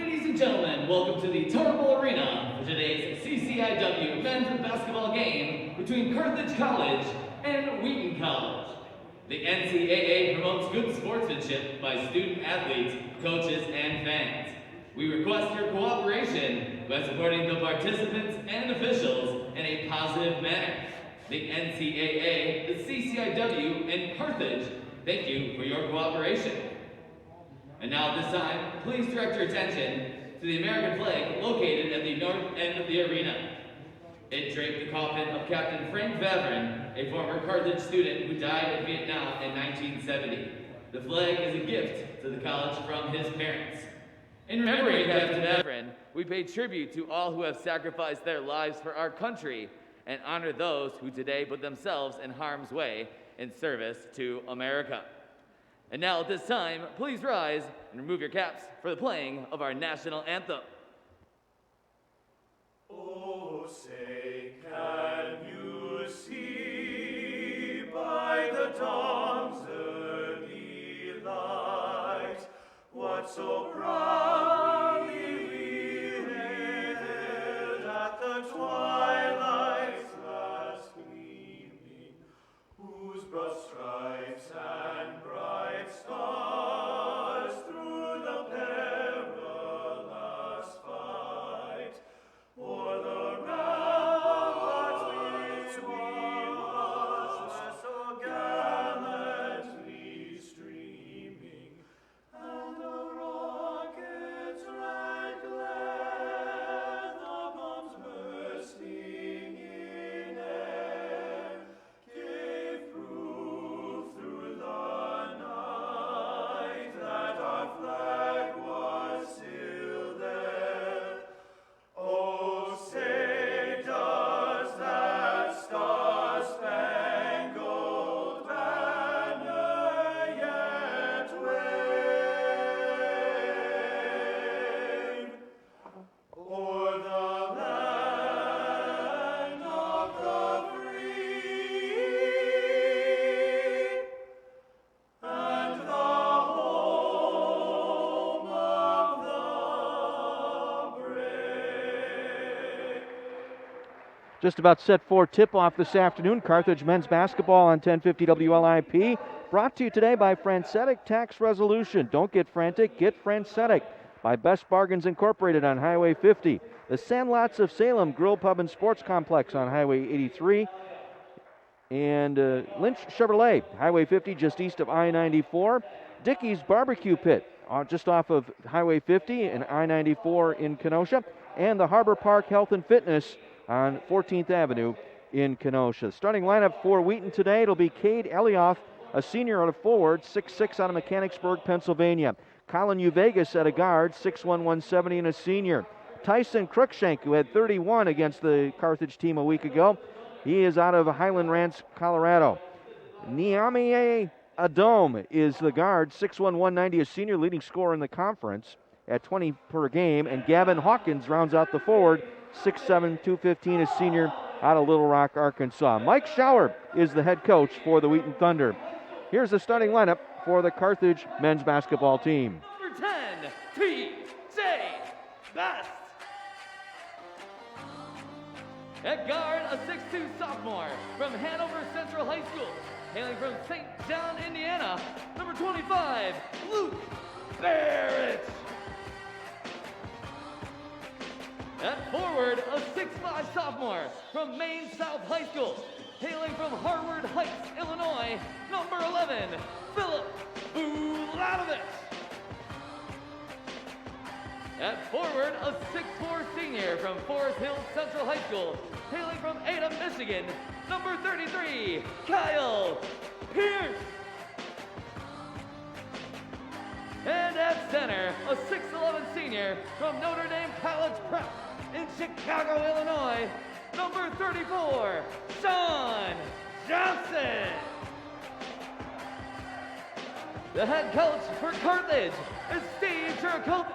Ladies and gentlemen, welcome to the Tarble Arena for today's CCIW men's basketball game between Carthage College and Wheaton College. The NCAA promotes good sportsmanship by student athletes, coaches, and fans. We request your cooperation by supporting the participants and officials in a positive manner. The NCAA, the CCIW, and Carthage thank you for your cooperation. And now at this time, please direct your attention to the American flag located at the north end of the arena. It draped the coffin of Captain Frank Vavrin, a former Carthage student who died in Vietnam in 1970. The flag is a gift to the college from his parents. In remembering Captain Vavrin, we pay tribute to all who have sacrificed their lives for our country and honor those who today put themselves in harm's way in service to America. And now at this time, please rise and remove your caps for the playing of our national anthem. Oh, say, can you see by the dawn's early light what so proudly we hailed at the twilight's last gleaming, whose broad stripes and bright stars through the perilous fight o'er the ramparts which we watched so gallantly streaming, and the rocket's red glare, the bombs bursting in air, gave proof through the night that our flag was still there. Oh, say, does that star-spangled banner yet wave o'er the land of the free and the home of the brave? Just about set for tip-off this afternoon. Carthage men's basketball on 1050 WLIP. Brought to you today by Francetic Tax Resolution. Don't get frantic, get Francetic. By Best Bargains Incorporated on Highway 50. The Sandlots of Salem Grill Pub and Sports Complex on Highway 83. And Lynch Chevrolet, Highway 50 just east of I-94. Dickey's Barbecue Pit just off of Highway 50 and I-94 in Kenosha. And the Harbor Park Health and Fitness on 14th Avenue in Kenosha. Starting lineup for Wheaton today, it'll be Cade Elioff, a senior out of forward, 6'6" out of Mechanicsburg, Pennsylvania. Colin Uvegas at a guard, 6'1", 170, and a senior. Tyson Cruikshank, who had 31 against the Carthage team a week ago, he is out of Highland Ranch, Colorado. Niamie Adome is the guard, 6'1", 190, a senior, leading scorer in the conference at 20 per game. And Gavin Hawkins rounds out the forward, 6'7", 215, a senior out of Little Rock, Arkansas. Mike Schauer is the head coach for the Wheaton Thunder. Here's the starting lineup for the Carthage men's basketball team. Number 10, T.J. Best. At guard, a 6'2" sophomore from Hanover Central High School. Hailing from St. John, Indiana, number 25, Luke Barrett. At forward, a 6'5" sophomore from Maine South High School. Hailing from Harvard Heights, Illinois, number 11, Philip Bulanovich. At forward, a 6'4" senior from Forest Hills Central High School. Hailing from Ada, Michigan, number 33, Kyle Pierce. And at center, a 6'11" senior from Notre Dame College Prep in Chicago, Illinois, number 34, Sean Johnson. The head coach for Carthage is Steve Chiricothe.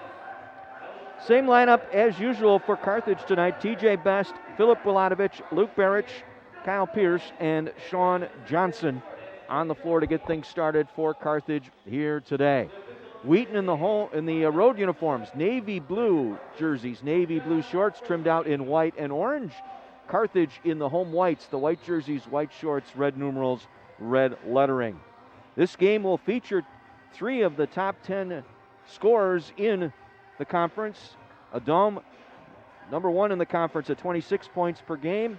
Same lineup as usual for Carthage tonight. TJ Best, Philip Wilatovich, Luke Barrich, Kyle Pierce, and Sean Johnson on the floor to get things started for Carthage here today. Wheaton in the road uniforms, navy blue jerseys, navy blue shorts trimmed out in white and orange. Carthage in the home whites, the white jerseys, white shorts, red numerals, red lettering. This game will feature 3 of the top 10 scorers in the conference. Adom, number 1 in the conference at 26 points per game.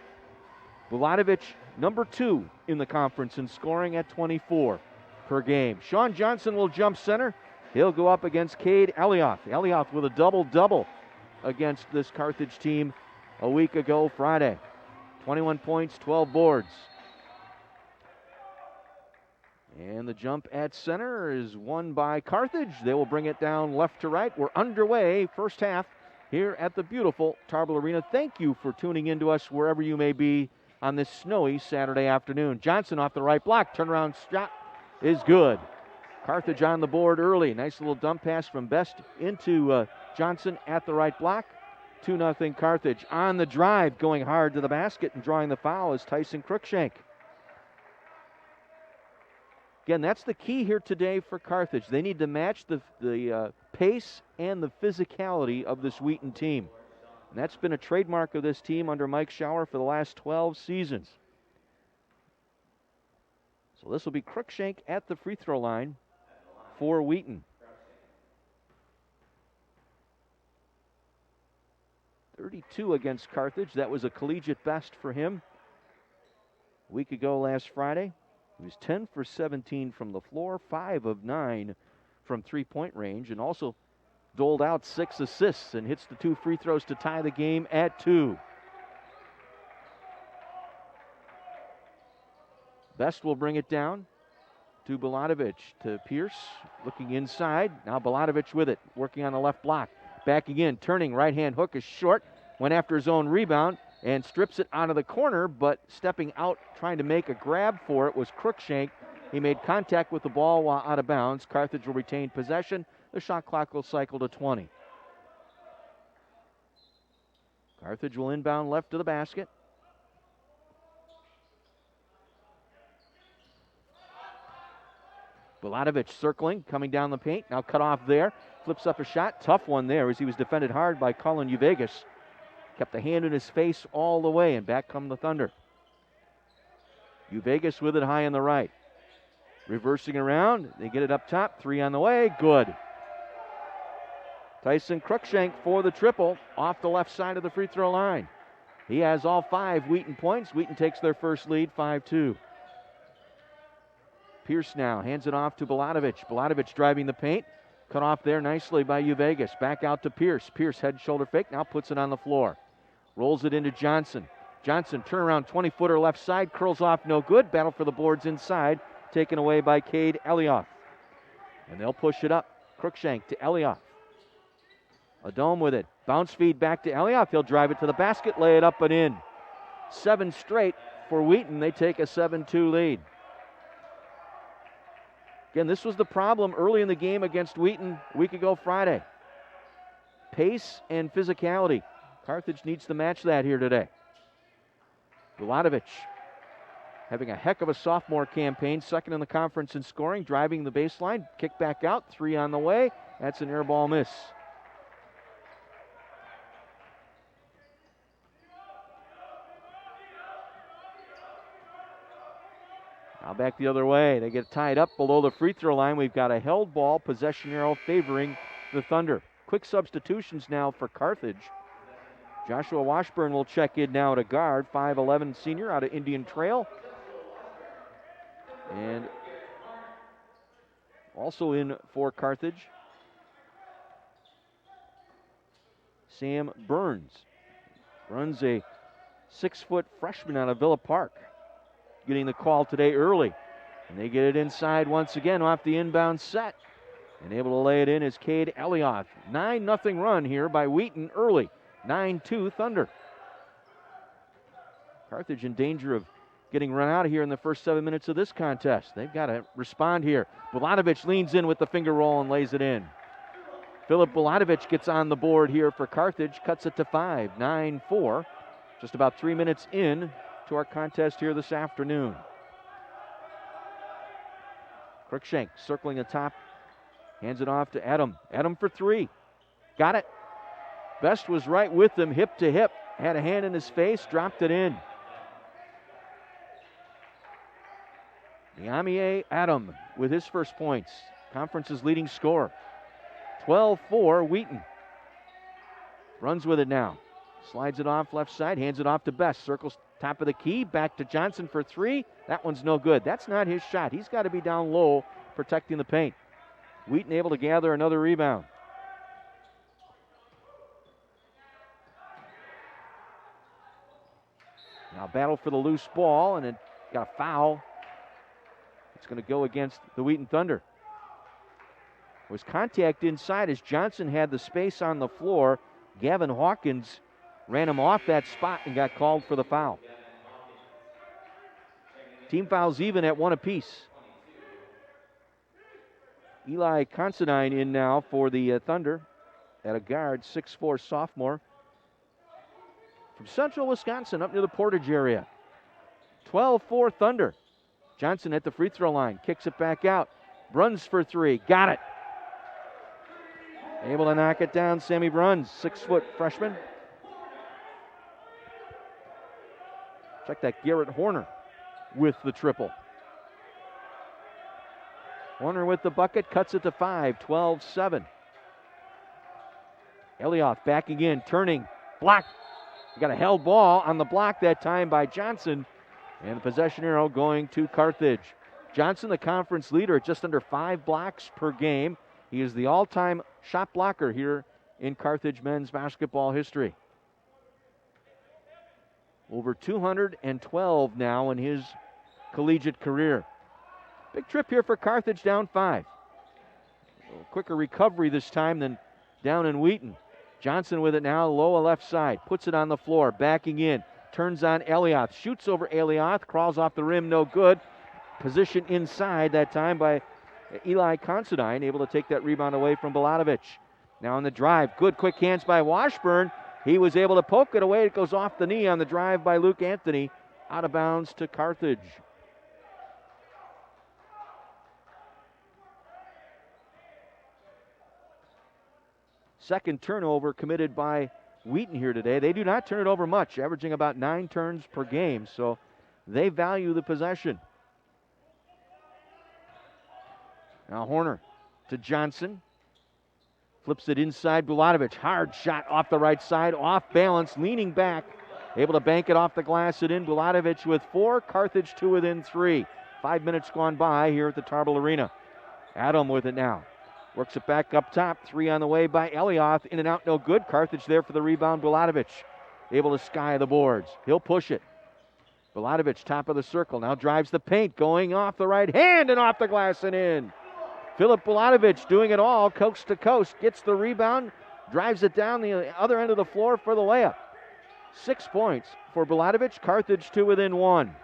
Bulatovich, number 2 in the conference in scoring at 24 per game. Sean Johnson will jump center. He'll go up against Cade Elioth. Elioth with a double-double against this Carthage team a week ago Friday. 21 points, 12 boards. And the jump at center is won by Carthage. They will bring it down left to right. We're underway, first half, here at the beautiful Tarble Arena. Thank you for tuning in to us wherever you may be on this snowy Saturday afternoon. Johnson off the right block. Turnaround shot is good. Carthage on the board early. Nice little dump pass from Best into Johnson at the right block. 2-0 Carthage. On the drive, going hard to the basket and drawing the foul is Tyson Cruikshank. Again, that's the key here today for Carthage. They need to match the pace and the physicality of this Wheaton team. And that's been a trademark of this team under Mike Schauer for the last 12 seasons. So this will be Cruikshank at the free throw line for Wheaton. 32 against Carthage. That was a collegiate best for him a week ago last Friday. He was 10 for 17 from the floor, 5 of 9 from three-point range, and also doled out 6 assists and hits the 2 free throws to tie the game at 2. Best will bring it down to Bulatovich, to Pierce, looking inside. Now Bulatovich with it, working on the left block. Backing in, turning, right-hand hook is short. Went after his own rebound and strips it out of the corner, but stepping out, trying to make a grab for it was Cruikshank. He made contact with the ball while out of bounds. Carthage will retain possession. The shot clock will cycle to 20. Carthage will inbound left to the basket. Bulatovich circling, coming down the paint. Now cut off there. Flips up a shot. Tough one there as he was defended hard by Cullen Uvegas. Kept the hand in his face all the way, and back come the Thunder. Uvegas with it high on the right. Reversing around. They get it up top. 3 on the way. Good. Tyson Cruikshank for the triple off the left side of the free throw line. He has all 5 Wheaton points. Wheaton takes their first lead, 5-2. Pierce now hands it off to Bulatovich. Bulatovich driving the paint. Cut off there nicely by Uvegas. Back out to Pierce. Pierce head shoulder fake. Now puts it on the floor. Rolls it into Johnson. Johnson turnaround 20-footer left side. Curls off no good. Battle for the boards inside. Taken away by Cade Elioth. And they'll push it up. Cruikshank to Elioth. Adom with it. Bounce feed back to Elioth. He'll drive it to the basket. Lay it up and in. 7 straight for Wheaton. They take a 7-2 lead. Again, this was the problem early in the game against Wheaton a week ago Friday. Pace and physicality. Carthage needs to match that here today. Bulatovich having a heck of a sophomore campaign, second in the conference in scoring, driving the baseline, kick back out, 3 on the way. That's an air ball miss. Now back the other way. They get tied up below the free throw line. We've got a held ball, possession arrow favoring the Thunder. Quick substitutions now for Carthage. Joshua Washburn will check in now to guard, 5'11 senior out of Indian Trail. And also in for Carthage, Sam Burns. Runs a 6-foot freshman out of Villa Park. Getting the call today early. And they get it inside once again off the inbound set. And able to lay it in is Cade Elioth. 9-0 run here by Wheaton early. 9-2 Thunder. Carthage in danger of getting run out of here in the first 7 minutes of this contest. They've got to respond here. Bulatovich leans in with the finger roll and lays it in. Philip Bulatovich gets on the board here for Carthage. Cuts it to 5. 9-4. Just about 3 minutes in to our contest here this afternoon. Cruikshank circling the top Hands it off to Adam. Adam for three. Got it. Best was right with him, hip to hip. Had a hand in his face, dropped it in. Yamie Adam with his first points. Conference's leading scorer. 12-4 Wheaton. Runs with it now. Slides it off left side, hands it off to Best. Circles top of the key, back to Johnson for three. That one's no good. That's not his shot. He's got to be down low protecting the paint. Wheaton able to gather another rebound. Now battle for the loose ball, and it got a foul. It's going to go against the Wheaton Thunder. There was contact inside as Johnson had the space on the floor. Gavin Hawkins ran him off that spot and got called for the foul. Team fouls even at one apiece. Eli Considine in now for the Thunder at a guard, 6'4" sophomore from central Wisconsin up near the Portage area. 12-4 Thunder. Johnson at the free throw line, kicks it back out, Bruns for three, got it. Able to knock it down, Sammy Bruns, 6' freshman. Check that, Garrett Horner with the triple. Horner with the bucket, cuts it to 5, 12-7. Elioth backing in, turning, block. Got a held ball on the block that time by Johnson, and the possession arrow going to Carthage. Johnson, the conference leader, at just under 5 blocks per game. He is the all-time shot blocker here in Carthage men's basketball history. Over 212 now in his collegiate career. Big trip here for Carthage, down 5. A little quicker recovery this time than down in Wheaton. Johnson with it now, lower left side, puts it on the floor, backing in, turns on Elioth, shoots over Elioth, crawls off the rim, no good. Position inside that time by Eli Considine, able to take that rebound away from Baladovic. Now on the drive, good quick hands by Washburn. He was able to poke it away. It goes off the knee on the drive by Luke Anthony, out of bounds to Carthage. Second turnover committed by Wheaton here today. They do not turn it over much, averaging about 9 turns per game, so they value the possession. Now Horner to Johnson. Flips it inside Buladovic. Hard shot off the right side, off balance, leaning back. Able to bank it off the glass and in. Buladovic with 4, Carthage 2 within 3. 5 minutes gone by here at the Tarble Arena. Adam with it now. Works it back up top. 3 on the way by Elioth. In and out, no good. Carthage there for the rebound. Buladovic able to sky the boards. He'll push it. Buladovic, top of the circle. Now drives the paint. Going off the right hand and off the glass and in. Filip Buladovic doing it all, coast to coast. Gets the rebound. Drives it down the other end of the floor for the layup. 6 points for Buladovic. Carthage 2 within 1.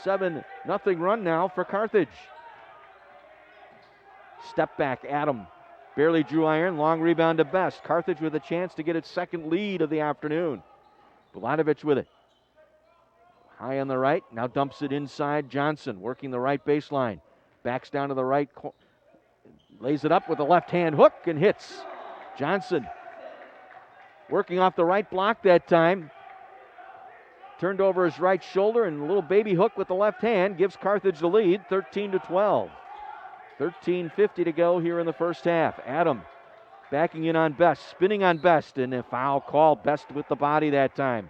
7-0 run now for Carthage. Step back, Adam. Barely drew iron. Long rebound to Best. Carthage with a chance to get its second lead of the afternoon. Buladovic with it. High on the right. Now dumps it inside. Johnson working the right baseline. Backs down to the right. Lays it up with a left-hand hook and hits. Johnson working off the right block that time. Turned over his right shoulder and a little baby hook with the left hand gives Carthage the lead, 13-12. 13:50 to go here in the first half. Adam backing in on Best, spinning on Best, and a foul call. Best with the body that time.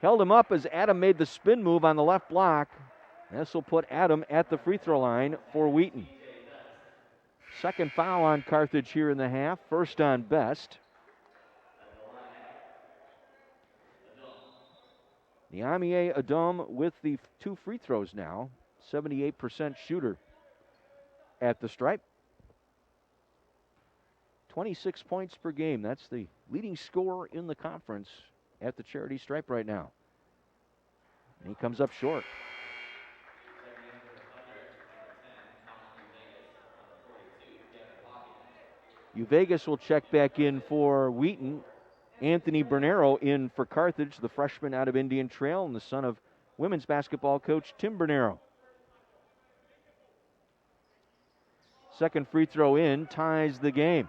Held him up as Adam made the spin move on the left block. This will put Adam at the free throw line for Wheaton. Second foul on Carthage here in the half. First on Best. Niamie Adam with the 2 free throws now. 78% shooter at the stripe. 26 points per game. That's the leading scorer in the conference at the charity stripe right now. And he comes up short. Vegas will check back in for Wheaton. Anthony Bernero in for Carthage, the freshman out of Indian Trail and the son of women's basketball coach Tim Bernero. Second free throw in, ties the game.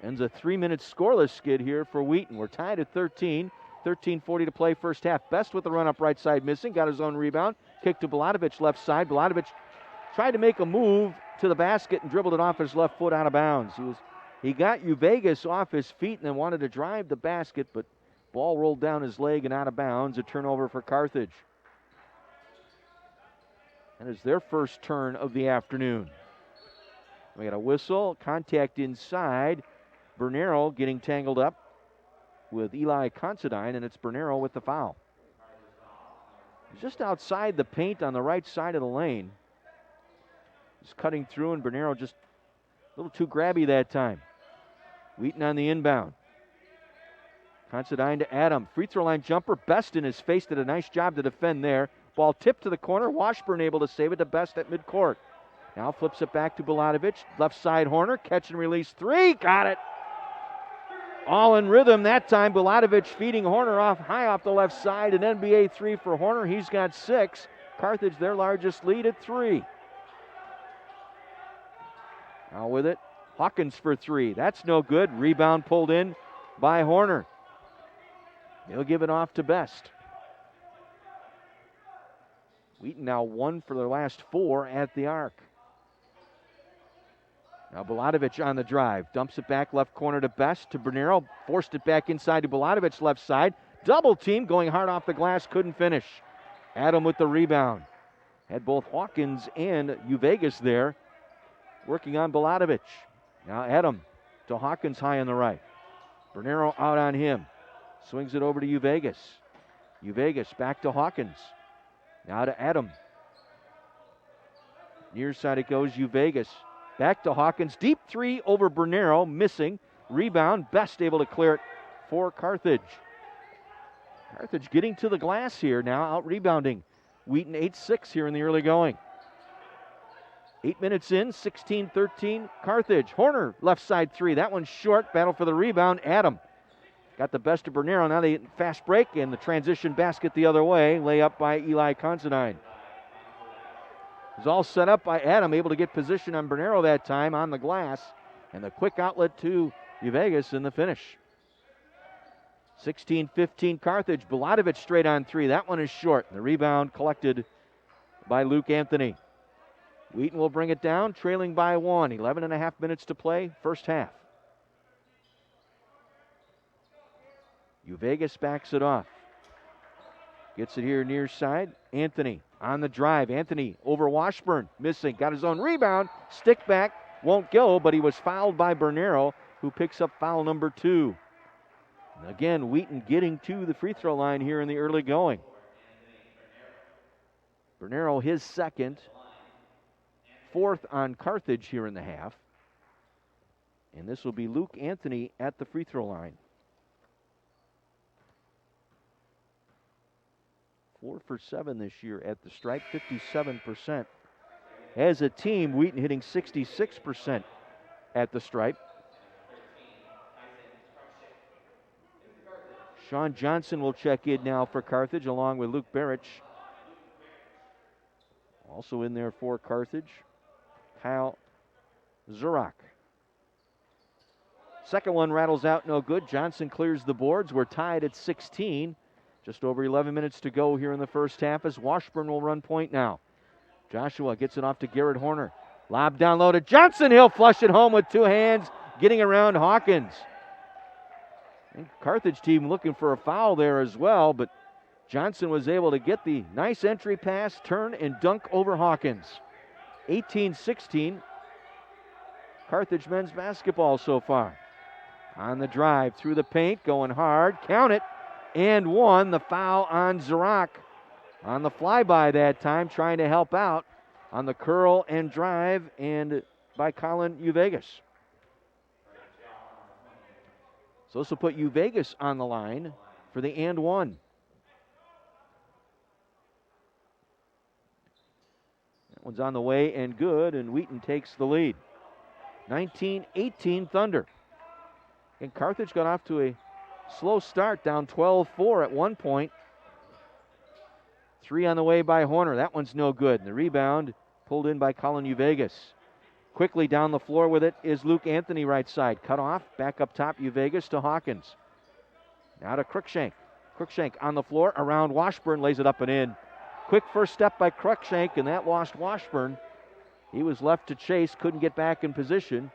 Ends a 3-minute scoreless skid here for Wheaton. We're tied at 13. 13:40 to play first half. Best with the run up right side missing. Got his own rebound. Kick to Belatovich left side. Belatovich tried to make a move to the basket and dribbled it off his left foot out of bounds. He got Uvegas off his feet and then wanted to drive the basket, but ball rolled down his leg and out of bounds. A turnover for Carthage. That is their first turn of the afternoon. We got a whistle, contact inside. Bernero getting tangled up with Eli Considine, and it's Bernero with the foul. He's just outside the paint on the right side of the lane. He's cutting through, and Bernero just a little too grabby that time. Wheaton on the inbound. Considine to Adam. Free throw line jumper. Best in his face. Did a nice job to defend there. Ball tipped to the corner. Washburn able to save it to Best at midcourt. Now flips it back to Belatovich. Left side Horner. Catch and release three. Got it. All in rhythm that time. Belatovich feeding Horner off high off the left side. An NBA three for Horner. He's got 6. Carthage their largest lead at 3. Now with it, Hawkins for 3. That's no good. Rebound pulled in by Horner. He'll give it off to Best. Wheaton now 1 for their last 4 at the arc. Now Belatovich on the drive. Dumps it back left corner to Best, to Bernero. Forced it back inside to Belatovich left side. Double team going hard off the glass. Couldn't finish. Adam with the rebound. Had both Hawkins and Uvegas there working on Belatovich. Now Adam to Hawkins high on the right. Bernero out on him. Swings it over to Uvegas. Uvegas back to Hawkins. Now to Adam. Near side it goes, Uvegas. Back to Hawkins. Deep 3 over Bernero. Missing. Rebound. Best able to clear it for Carthage. Carthage getting to the glass here now. Out rebounding. Wheaton 8-6 here in the early going. 8 minutes in. 16-13 Carthage. Horner left side 3. That one's short. Battle for the rebound. Adam got the best of Bernero. Now they fast break and the transition basket the other way. Layup by Eli Considine. It was all set up by Adam, able to get position on Bernero that time on the glass. And the quick outlet to Uvegas in the finish. 16-15 Carthage. Belatovich straight on 3. That one is short. The rebound collected by Luke Anthony. Wheaton will bring it down, trailing by 1. 11.5 minutes to play, first half. Uvegas backs it off. Gets it here near side. Anthony on the drive. Anthony over Washburn. Missing. Got his own rebound. Stick back. Won't go, but he was fouled by Bernero, who picks up foul number 2. And again, Wheaton getting to the free throw line here in the early going. Bernero his second. 4th on Carthage here in the half. And this will be Luke Anthony at the free throw line. 4 for 7 this year at the stripe, 57%. As a team, Wheaton hitting 66% at the stripe. Sean Johnson will check in now for Carthage along with Luke Barrich. Also in there for Carthage, Kyle Zurak. Second one rattles out, no good. Johnson clears the boards. We're tied at 16. Just over 11 minutes to go here in the first half as Washburn will run point now. Joshua gets it off to Garrett Horner. Lob down low to Johnson. He'll flush it home with 2 hands, getting around Hawkins. And Carthage team looking for a foul there as well, but Johnson was able to get the nice entry pass, turn, and dunk over Hawkins. 18-16. Carthage men's basketball so far. On the drive, through the paint, going hard. Count it. And 1. The foul on Zurak. On the flyby that time, trying to help out on the curl and drive and by Colin Uvegas. So this will put Uvegas on the line for the and 1. That one's on the way and good, and Wheaton takes the lead. 19-18 Thunder. And Carthage got off to a slow start, down 12-4 at one point. 3 on the way by Horner. That one's no good. And the rebound pulled in by Colin Uvegas. Quickly down the floor with it is Luke Anthony right side. Cut off, back up top, Uvegas to Hawkins. Now to Cruikshank. Cruikshank on the floor, around Washburn, lays it up and in. Quick first step by Cruikshank, and that lost Washburn. He was left to chase, couldn't get back in position.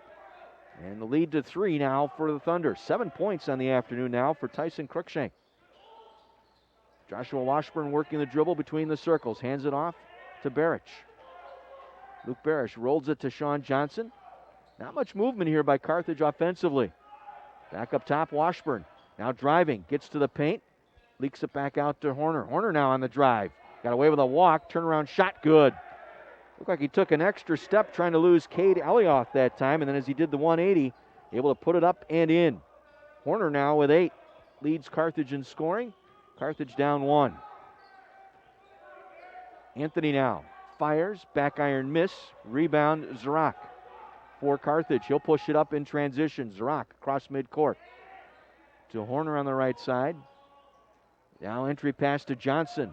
And the lead to 3 now for the Thunder. 7 points on the afternoon now for Tyson Cruikshank. Joshua Washburn working the dribble between the circles. Hands it off to Barish. Luke Barish rolls it to Sean Johnson. Not much movement here by Carthage offensively. Back up top, Washburn. Now driving, gets to the paint. Leaks it back out to Horner. Horner now on the drive. Got away with a walk, turnaround shot, good. Looked like he took an extra step trying to lose Cade Elioth that time, and then as he did the 180, able to put it up and in. Horner now with 8. Leads Carthage in scoring. Carthage down 1. Anthony now fires, back iron miss, rebound Zarak for Carthage. He'll push it up in transition. Zarak across midcourt to Horner on the right side. Now entry pass to Johnson.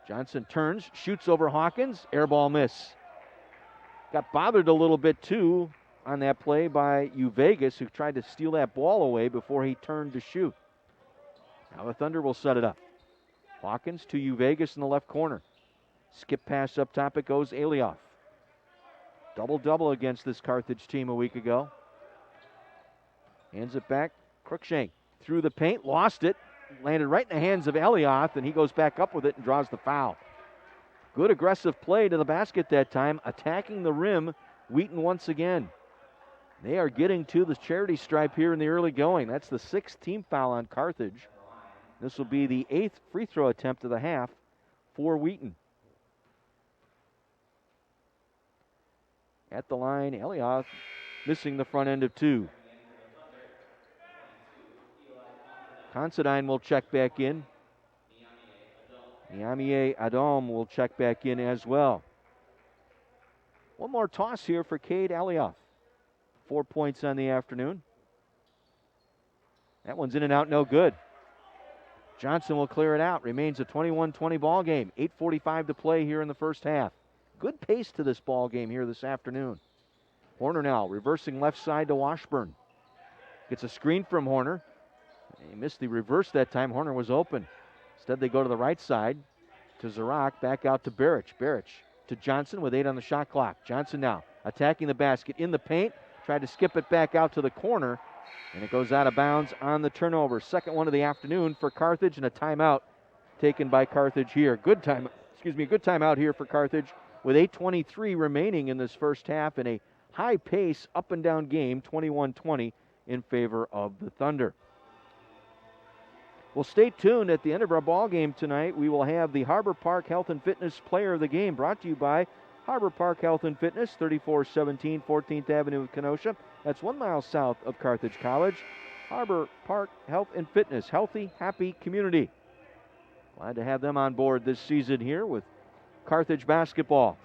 Johnson turns, shoots over Hawkins, air ball miss. Got bothered a little bit too on that play by Uvegas, who tried to steal that ball away before he turned to shoot. Now the Thunder will set it up. Hawkins to Uvegas in the left corner. Skip pass up top, it goes Elioth. Double-double against this Carthage team a week ago. Hands it back, Cruikshank through the paint, lost it. Landed right in the hands of Elioth, and he goes back up with it and draws the foul. Good aggressive play to the basket that time, attacking the rim. Wheaton once again. They are getting to the charity stripe here in the early going. That's the 6th team foul on Carthage. This will be the 8th free throw attempt of the half for Wheaton. At the line, Elioth missing the front end of 2. Considine will check back in. Niamie Adom will check back in as well. One more toss here for Cade Elioth. 4 points on the afternoon. That one's in and out, no good. Johnson will clear it out. Remains a 21-20 ball game. 8:45 to play here in the first half. Good pace to this ball game here this afternoon. Horner now reversing left side to Washburn. Gets a screen from Horner. He missed the reverse that time. Horner was open. Instead, they go to the right side to Zarak. Back out to Barish. Barish to Johnson with 8 on the shot clock. Johnson now attacking the basket in the paint. Tried to skip it back out to the corner. And it goes out of bounds on the turnover. Second one of the afternoon for Carthage, and a timeout taken by Carthage here. Good timeout here for Carthage with 8:23 remaining in this first half in a high pace up and down game, 21-20 in favor of the Thunder. Well, stay tuned. At the end of our ball game tonight, we will have the Harbor Park Health and Fitness Player of the Game, brought to you by Harbor Park Health and Fitness, 3417 14th Avenue in Kenosha. That's 1 mile south of Carthage College. Harbor Park Health and Fitness, healthy, happy community. Glad to have them on board this season here with Carthage basketball.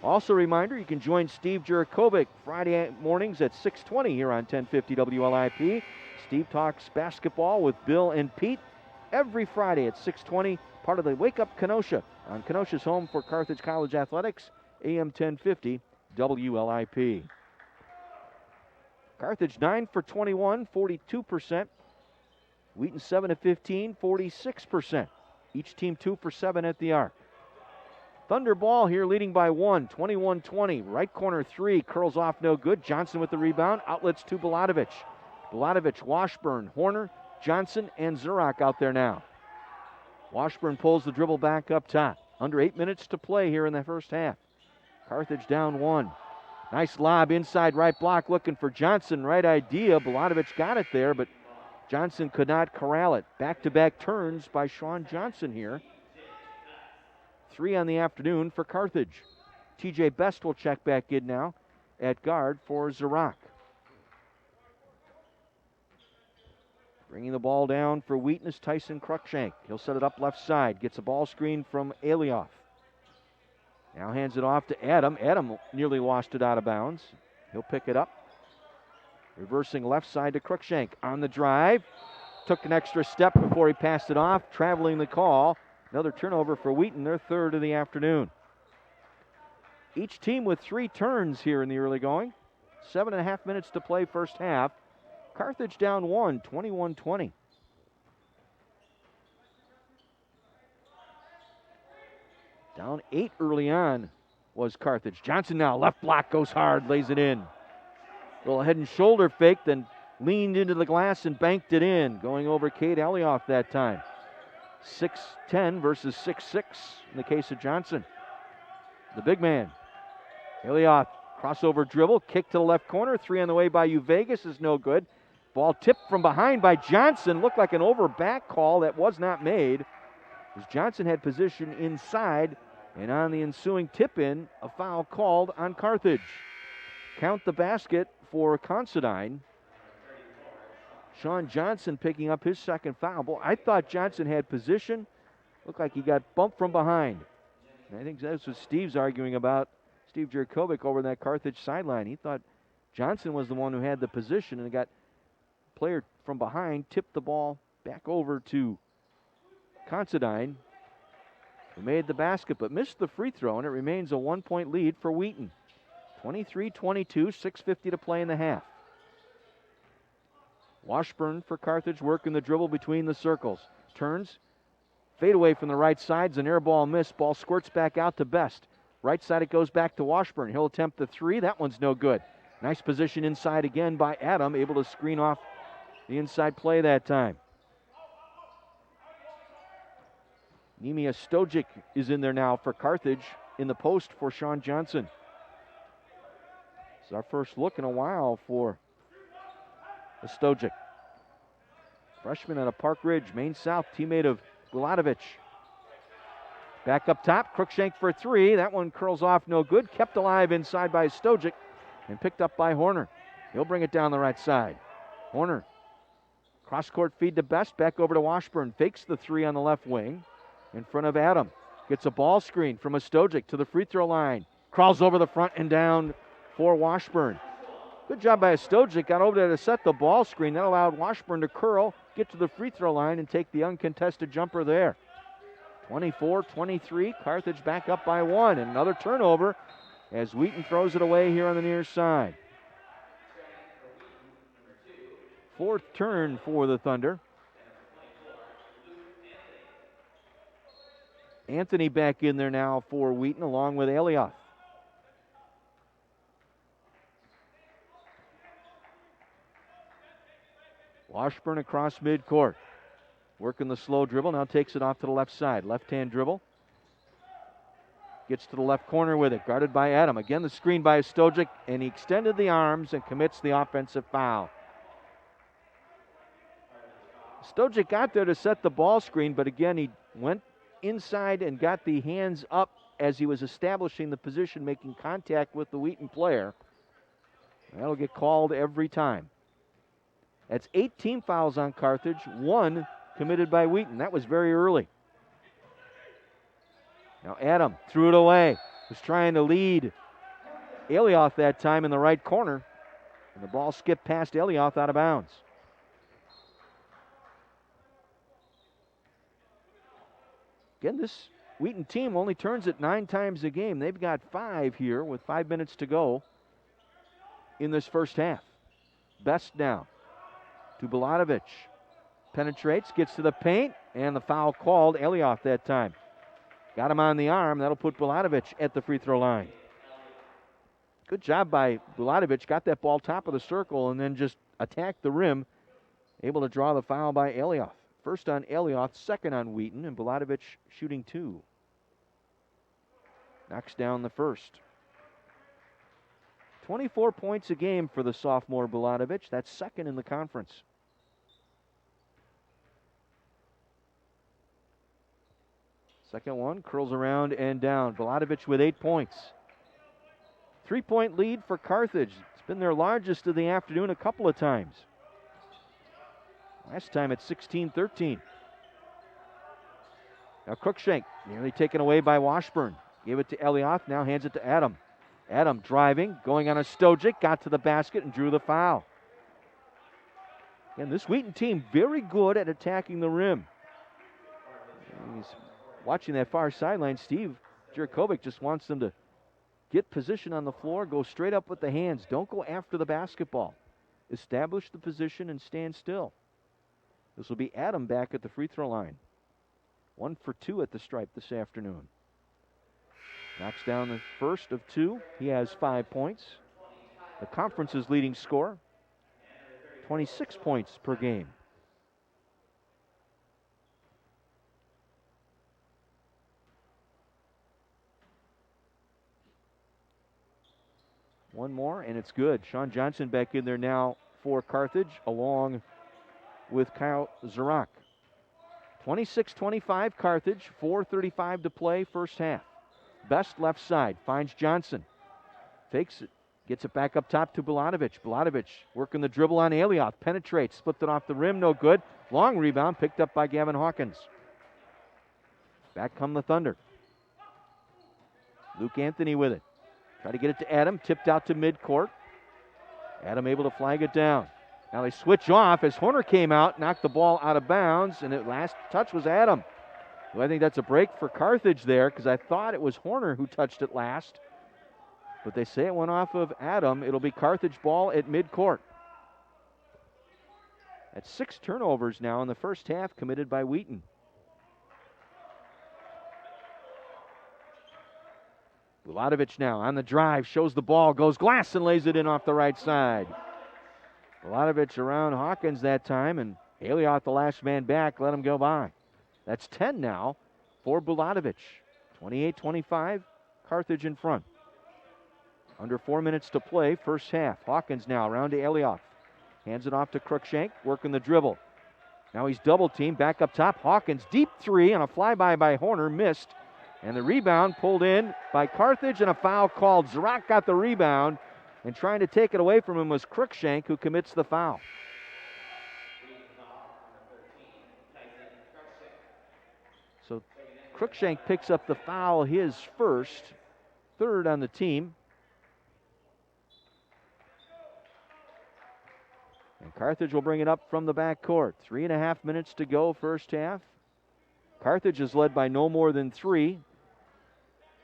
Also a reminder, you can join Steve Jurikovic Friday mornings at 6:20 here on 1050 WLIP. Steve talks basketball with Bill and Pete every Friday at 6:20, part of the Wake Up Kenosha on Kenosha's home for Carthage College Athletics, AM 1050 WLIP. Carthage 9 for 21, 42%. Wheaton 7 of 15, 46%. Each team 2 for 7 at the arc. Thunder ball here leading by 1, 21-20. Right corner 3, curls off no good. Johnson with the rebound, outlets to Bulatovich. Bulatovich, Washburn, Horner, Johnson, and Zarak out there now. Washburn pulls the dribble back up top. Under 8 minutes to play here in the first half. Carthage down 1. Nice lob inside right block looking for Johnson. Right idea. Bulatovich got it there, but Johnson could not corral it. Back-to-back turns by Sean Johnson here. 3 on the afternoon for Carthage. TJ Best will check back in now at guard for Zarak. Bringing the ball down for Wheaton is Tyson Cruikshank. He'll set it up left side. Gets a ball screen from Elioth. Now hands it off to Adam. Adam nearly lost it out of bounds. He'll pick it up. Reversing left side to Cruikshank. On the drive. Took an extra step before he passed it off. Traveling the call Another turnover for Wheaton, their third of the afternoon. Each team with 3 turns here in the early going. 7.5 minutes to play first half. Carthage down 1, 21-20. Down 8 early on was Carthage. Johnson now, left block, goes hard, lays it in. Little head and shoulder fake, then leaned into the glass and banked it in. Going over Cade Elioff that time. 6'10 versus 6'6 in the case of Johnson. The big man. Elioff, crossover dribble, kick to the left corner. 3 on the way by Vegas is no good. Ball tipped from behind by Johnson. Looked like an over back call that was not made, as Johnson had position inside, and on the ensuing tip-in, a foul called on Carthage. Count the basket for Considine. Sean Johnson picking up his second foul. Boy, I thought Johnson had position. Looked like he got bumped from behind. And I think that's what Steve's arguing about. Steve Jurkovic over that Carthage sideline. He thought Johnson was the one who had the position, and got player from behind, tipped the ball back over to Considine, who made the basket but missed the free throw, and it remains a 1-point lead for Wheaton. 23-22, 6:50 to play in the half. Washburn for Carthage working the dribble between the circles. Turns, fade away from the right side, an air ball miss. Ball squirts back out to Best. Right side it goes back to Washburn. He'll attempt the 3. That one's no good. Nice position inside again by Adam, able to screen off the inside play that time. Nemia Stojic is in there now for Carthage in the post for Sean Johnson. It's our first look in a while for Stojic. Freshman out of Park Ridge, Maine South, teammate of Bulatovich. Back up top, Cruikshank for 3. That one curls off, no good. Kept alive inside by Stojic and picked up by Horner. He'll bring it down the right side. Horner, cross-court feed to Best, back over to Washburn. Fakes the 3 on the left wing in front of Adam. Gets a ball screen from Stojic to the free throw line. Crawls over the front and down for Washburn. Good job by Stojic. Got over there to set the ball screen. That allowed Washburn to curl, get to the free throw line, and take the uncontested jumper there. 24-23, Carthage back up by 1. And another turnover as Wheaton throws it away here on the near side. 4th turn for the Thunder. Anthony back in there now for Wheaton along with Elioff. Washburn across midcourt. Working the slow dribble, now takes it off to the left side. Left-hand dribble. Gets to the left corner with it, guarded by Adam. Again, the screen by Stojic, and he extended the arms and commits the offensive foul. Stojic got there to set the ball screen, but again, he went inside and got the hands up as he was establishing the position, making contact with the Wheaton player. That'll get called every time. That's 8 team fouls on Carthage, 1 committed by Wheaton. That was very early. Now Adam threw it away. Was trying to lead Elioff that time in the right corner. And the ball skipped past Elioff out of bounds. Again, this Wheaton team only turns it 9 times a game. They've got 5 here with 5 minutes to go in this first half. Best now to Bulatovich. Penetrates, gets to the paint, and the foul called. Elioff that time. Got him on the arm. That'll put Bulatovich at the free throw line. Good job by Bulatovich. Got that ball top of the circle and then just attacked the rim. Able to draw the foul by Elioff. First on Elioff, second on Wheaton, and Bulatovich shooting 2. Knocks down the first. 24 points a game for the sophomore Bulatovich. That's second in the conference. Second one, curls around and down. Bulatovich with 8 points. 3-point lead for Carthage. It's been their largest of the afternoon a couple of times. Last time at 16-13. Now Cruikshank, nearly taken away by Washburn. Gave it to Elioff, now hands it to Adam. Adam driving, going on a Stojic, got to the basket and drew the foul. And this Wheaton team very good at attacking the rim. He's watching that far sideline, Steve Jurkovic just wants them to get position on the floor, go straight up with the hands. Don't go after the basketball. Establish the position and stand still. This will be Adam back at the free throw line. 1 for 2 at the stripe this afternoon. Knocks down the first of 2. He has 5 points. The conference's leading scorer, 26 points per game. One more, and it's good. Sean Johnson back in there now for Carthage, along with Kyle Zarak. 26-25 Carthage, 4:35 to play, first half. Best left side, finds Johnson. Fakes it, gets it back up top to Bulatovic. Bulatovic working the dribble on Alioth, penetrates, flipped it off the rim, no good. Long rebound, picked up by Gavin Hawkins. Back come the Thunder. Luke Anthony with it. Try to get it to Adam, tipped out to midcourt. Adam able to flag it down. Now they switch off as Horner came out, knocked the ball out of bounds, and the last touch was Adam. Well, I think that's a break for Carthage there, because I thought it was Horner who touched it last. But they say it went off of Adam. It'll be Carthage ball at midcourt. That's 6 turnovers now in the first half committed by Wheaton. Bulatovic now on the drive, shows the ball, goes glass and lays it in off the right side. Bulatovic around Hawkins that time, and Alioth, the last man back, let him go by. That's 10 now for Bulatovic. 28-25, Carthage in front. Under 4 minutes to play, first half. Hawkins now around to Alioth. Hands it off to Cruikshank, working the dribble. Now he's double teamed, back up top. Hawkins, deep three on a flyby by Horner, missed. And the rebound pulled in by Carthage, and a foul called. Zarak got the rebound, and trying to take it away from him was Cruikshank, who commits the foul. So Cruikshank picks up the foul, his first, third on the team. And Carthage will bring it up from the backcourt. 3.5 minutes to go, first half. Carthage is led by no more than 3.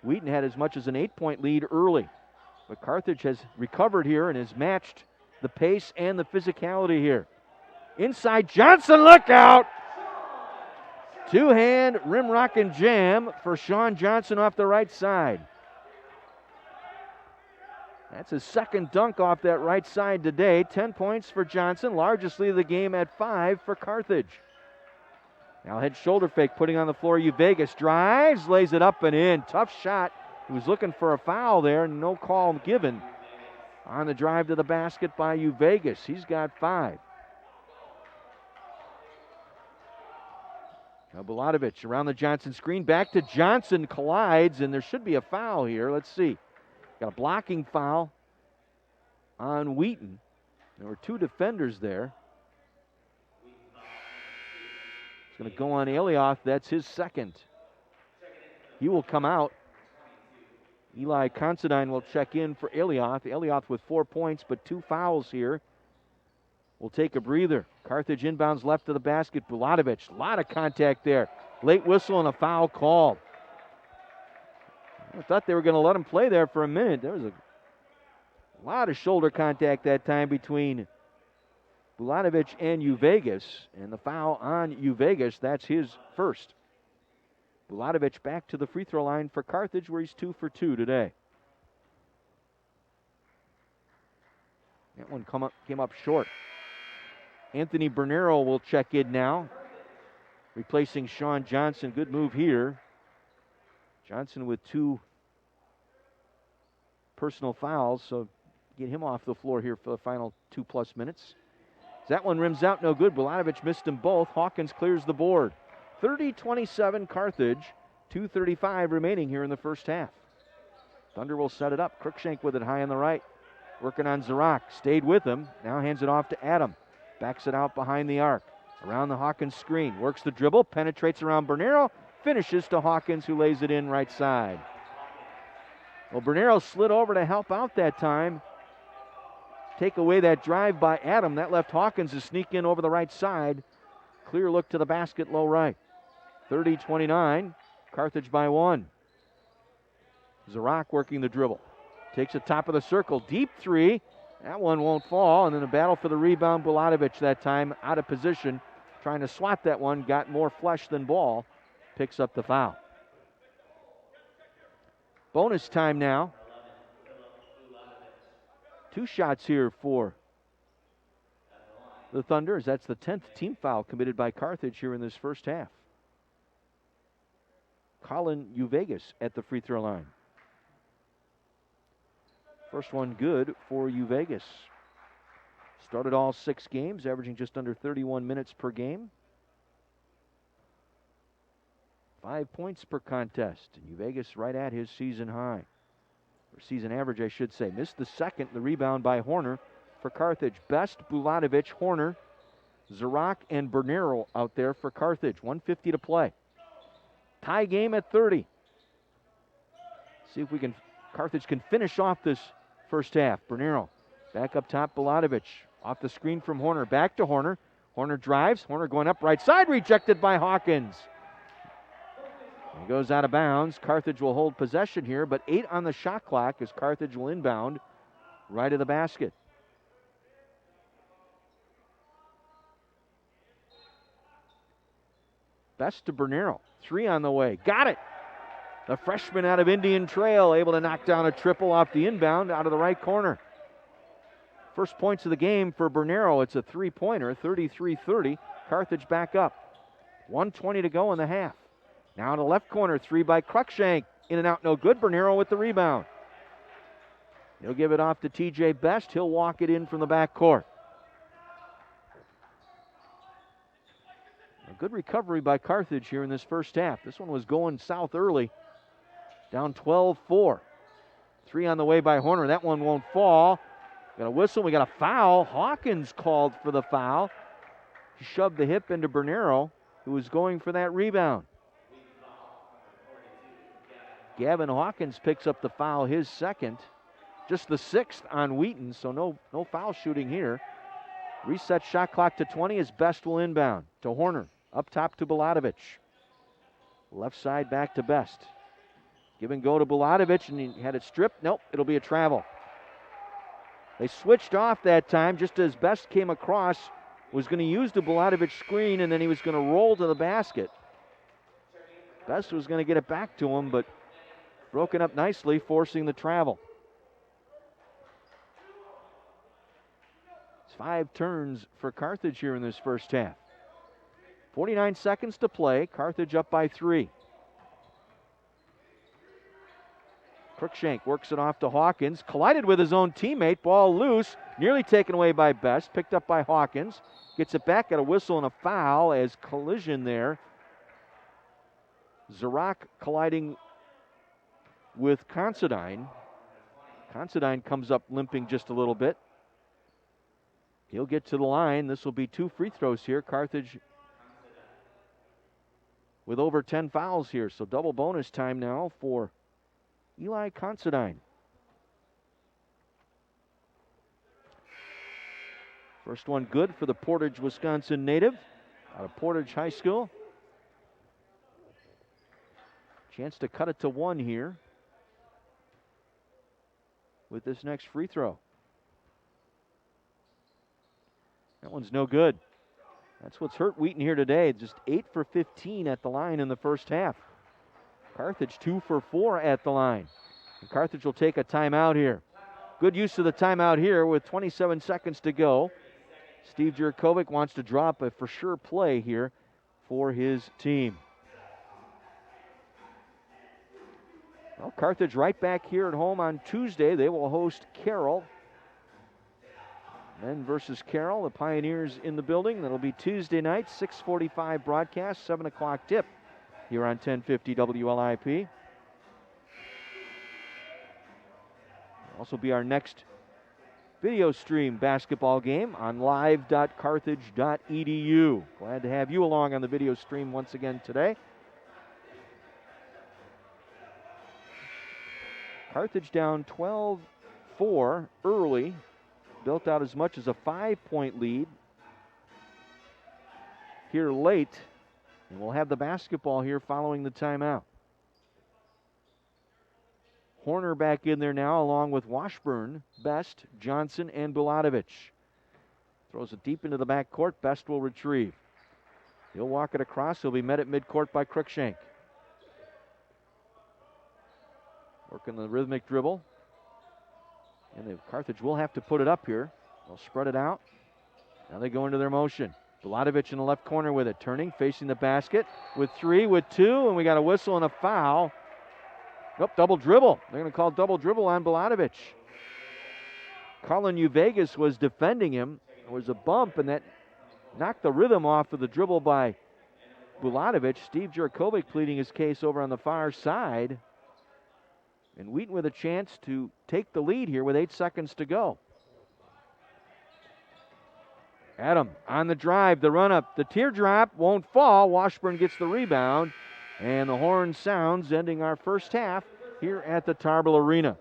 Wheaton had as much as an 8-point lead early. But Carthage has recovered here and has matched the pace and the physicality here. Inside Johnson, look out! Two-hand rim rock and jam for Sean Johnson off the right side. That's his second dunk off that right side today. 10 points for Johnson, largest lead of the game at 5 for Carthage. Now head shoulder fake, putting on the floor. Vegas drives, lays it up and in. Tough shot. He was looking for a foul there, no call given on the drive to the basket by Vegas. He's got 5. Now Bulatovic around the Johnson screen, back to Johnson, collides, and there should be a foul here. Let's see. Got a blocking foul on Wheaton. There were 2 defenders there. It's going to go on Alioth. That's his second. He will come out. Eli Considine will check in for Alioth. Alioth with 4 points, but 2 fouls here. We'll take a breather. Carthage inbounds left of the basket. Bulatovic, a lot of contact there. Late whistle and a foul called. I thought they were going to let him play there for a minute. There was a lot of shoulder contact that time between Bulatovic and Vegas, and the foul on Vegas, that's his first. Bulatovic back to the free throw line for Carthage, where he's 2 for 2 today. That one came up short. Anthony Bernero will check in now, replacing Sean Johnson. Good move here. Johnson with 2 personal fouls, so get him off the floor here for the final 2+ minutes. That one rims out, no good. Bulatovic missed them both. Hawkins clears the board. 30-27 Carthage, 2:35 remaining here in the first half. Thunder will set it up. Cruikshank with it high on the right. Working on Zarak. Stayed with him. Now hands it off to Adam. Backs it out behind the arc. Around the Hawkins screen. Works the dribble. Penetrates around Bernero. Finishes to Hawkins, who lays it in right side. Well, Bernero slid over to help out that time. Take away that drive by Adam. That left Hawkins to sneak in over the right side. Clear look to the basket, low right. 30-29. Carthage by 1. Zarak working the dribble. Takes it top of the circle. Deep three. That one won't fall. And then a battle for the rebound. Bulatovic that time out of position. Trying to swat that one. Got more flesh than ball. Picks up the foul. Bonus time now. 2 shots here for the Thunder, as that's the 10th team foul committed by Carthage here in this first half. Colin Uvegas at the free throw line. First one good for Uvegas. Started all 6 games, averaging just under 31 minutes per game. 5 points per contest. Uvegas right at his season high. Or season average, I should say. Missed the second, the rebound by Horner for Carthage. Best, Bulatovic, Horner, Zarak, and Bernero out there for Carthage. 1:50 to play. Tie game at 30. See if Carthage can finish off this first half. Bernero back up top, Bulatovic. Off the screen from Horner, back to Horner. Horner drives, Horner going up right side, rejected by Hawkins. He goes out of bounds. Carthage will hold possession here, but 8 on the shot clock as Carthage will inbound right of the basket. Best to Bernero. 3 on the way. Got it. The freshman out of Indian Trail able to knock down a triple off the inbound out of the right corner. First points of the game for Bernero. It's a 3-pointer, 33-30. Carthage back up. 1:20 to go in the half. Now in the left corner, 3 by Cruikshank. In and out, no good. Bernero with the rebound. He'll give it off to TJ Best. He'll walk it in from the back court. A good recovery by Carthage here in this first half. This one was going south early. Down 12-4. 3 on the way by Horner. That one won't fall. Got a whistle. We got a foul. Hawkins called for the foul. He shoved the hip into Bernero, who was going for that rebound. Gavin Hawkins picks up the foul, his second. Just the 6th on Wheaton, so no foul shooting here. Reset shot clock to 20 as Best will inbound to Horner. Up top to Bulatovic. Left side back to Best. Give and go to Bulatovic, and he had it stripped. Nope, it'll be a travel. They switched off that time just as Best came across, was going to use the Bulatovic screen, and then he was going to roll to the basket. Best was going to get it back to him, but broken up nicely, forcing the travel. It's 5 turns for Carthage here in this first half. 49 seconds to play. Carthage up by 3. Cruikshank works it off to Hawkins. Collided with his own teammate. Ball loose. Nearly taken away by Best. Picked up by Hawkins. Gets it back. Got a whistle and a foul as collision there. Zarak colliding with Considine. Considine comes up limping just a little bit. He'll get to the line. This will be 2 free throws here. Carthage with over 10 fouls here. So double bonus time now for Eli Considine. First one good for the Portage, Wisconsin native out of Portage High School. Chance to cut it to 1 here with this next free throw. That one's no good. That's what's hurt Wheaton here today. Just 8 for 15 at the line in the first half. Carthage 2 for 4 at the line. And Carthage will take a timeout here. Good use of the timeout here with 27 seconds to go. Steve Jurkovic wants to drop a for sure play here for his team. Well, Carthage right back here at home on Tuesday. They will host Carroll. Men versus Carroll, the Pioneers in the building. That'll be Tuesday night, 6:45 broadcast, 7 o'clock tip here on 1050 WLIP. Also be our next video stream basketball game on live.carthage.edu. Glad to have you along on the video stream once again today. Carthage down 12-4 early. Built out as much as a 5-point lead here late. And we'll have the basketball here following the timeout. Horner back in there now, along with Washburn, Best, Johnson, and Bulatovich. Throws it deep into the backcourt. Best will retrieve. He'll walk it across. He'll be met at midcourt by Cruikshank. Working the rhythmic dribble. And Carthage will have to put it up here. They'll spread it out. Now they go into their motion. Bulatovich in the left corner with it. Turning, facing the basket. With 3, with 2, and we got a whistle and a foul. Nope, double dribble. They're going to call double dribble on Bulatovich. Colin Uvegas was defending him. There was a bump, and that knocked the rhythm off of the dribble by Bulatovich. Steve Jurkovic pleading his case over on the far side. And Wheaton with a chance to take the lead here with 8 seconds to go. Adam on the drive, the run-up, the teardrop won't fall. Washburn gets the rebound, and the horn sounds, ending our first half here at the Tarble Arena.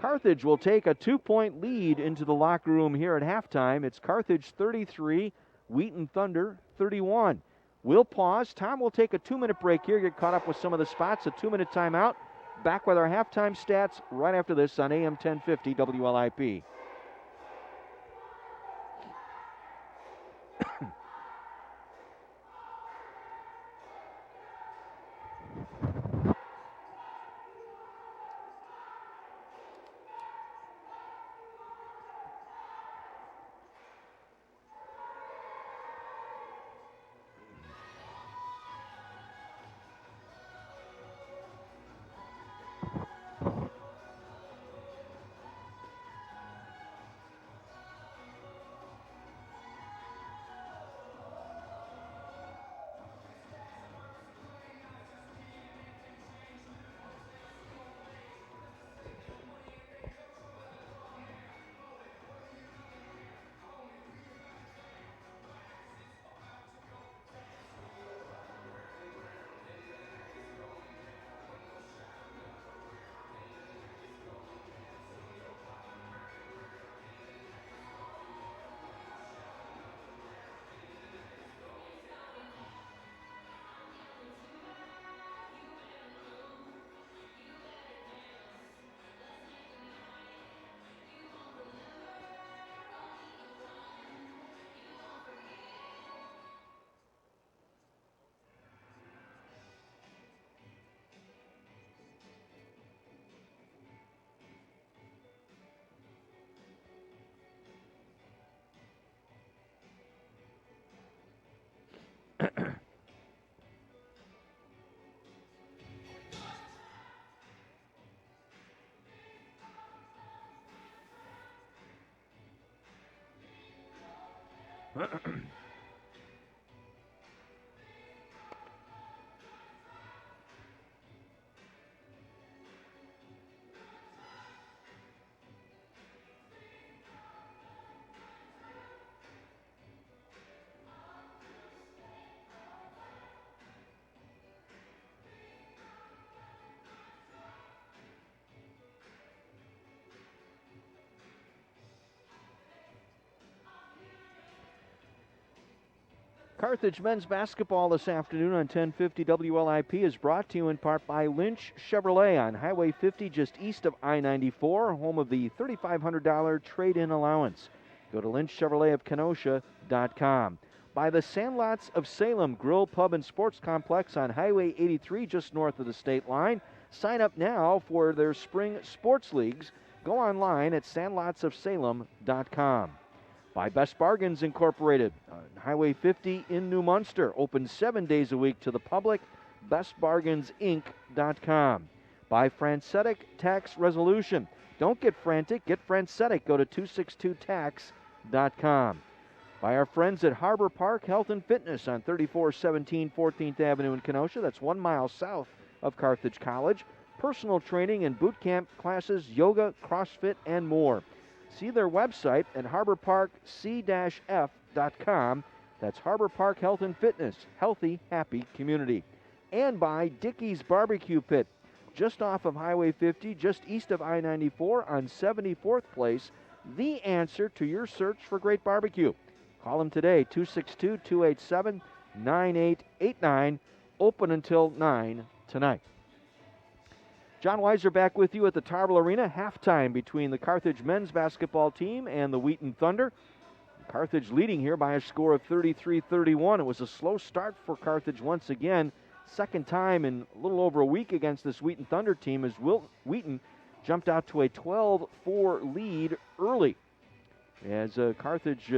Carthage will take a 2-point lead into the locker room here at halftime. It's Carthage 33, Wheaton Thunder 31. We'll pause. Tom will take a 2-minute break here, get caught up with some of the spots, a 2-minute timeout. Back with our halftime stats right after this on AM 1050 WLIP. Carthage men's basketball this afternoon on 1050 WLIP is brought to you in part by Lynch Chevrolet on Highway 50 just east of I-94, home of the $3,500 trade-in allowance. Go to lynchchevroletofkenosha.com. By the Sandlots of Salem Grill, Pub, and Sports Complex on Highway 83 just north of the state line. Sign up now for their spring sports leagues. Go online at sandlotsofsalem.com. By Best Bargains Incorporated on Highway 50 in New Munster. Open 7 days a week to the public. BestBargainsInc.com. By Francetic Tax Resolution. Don't get frantic, get Francetic. Go to 262tax.com. By our friends at Harbor Park Health and Fitness on 3417 14th Avenue in Kenosha. That's 1 mile south of Carthage College. Personal training and boot camp classes, yoga, CrossFit, and more. See their website at harborparkc-f.com. That's Harbor Park Health and Fitness, healthy, happy community. And by Dickey's Barbecue Pit, just off of Highway 50, just east of I-94 on 74th Place, the answer to your search for great barbecue. Call them today, 262-287-9889, open until 9 tonight. John Weiser back with you at the Tarble Arena. Halftime between the Carthage men's basketball team and the Wheaton Thunder. Carthage leading here by a score of 33-31. It was a slow start for Carthage once again. Second time in a little over a week against this Wheaton Thunder team as Wheaton jumped out to a 12-4 lead early. As Carthage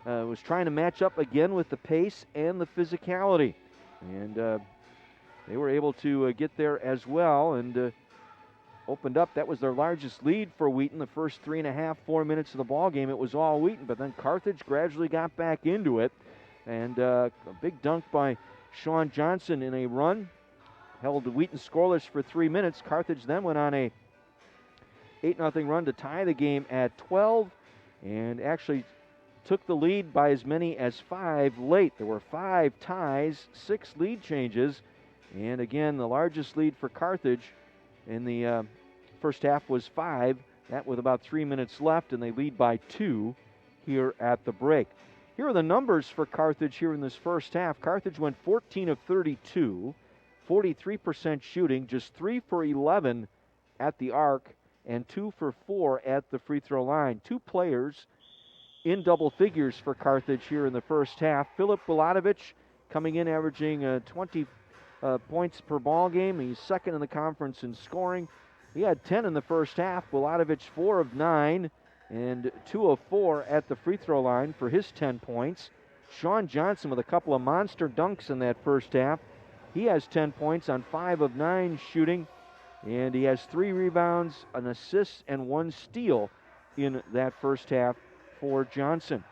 was trying to match up again with the pace and the physicality. And they were able to get there as well and opened up. That was their largest lead for Wheaton. The first 3.5, 4 minutes of the ball game, it was all Wheaton, but then Carthage gradually got back into it. And a big dunk by Sean Johnson in a run held Wheaton scoreless for 3 minutes. Carthage then went on a 8-0 run to tie the game at 12 and actually took the lead by as many as 5 late. There were 5 ties, 6 lead changes, and again, the largest lead for Carthage in the first half was 5. That with about 3 minutes left, and they lead by 2 here at the break. Here are the numbers for Carthage here in this first half. Carthage went 14 of 32, 43% shooting, just 3 for 11 at the arc, and 2 for 4 at the free throw line. 2 players in double figures for Carthage here in the first half. Filip Bulatovich coming in averaging 20 points per ball game. He's second in the conference in scoring. He had 10 in the first half. Bulatovich 4 of 9 and 2 of 4 at the free throw line for his 10 points. Sean Johnson with a couple of monster dunks in that first half. He has 10 points on 5 of 9 shooting, and he has 3 rebounds, an assist, and 1 steal in that first half for Johnson.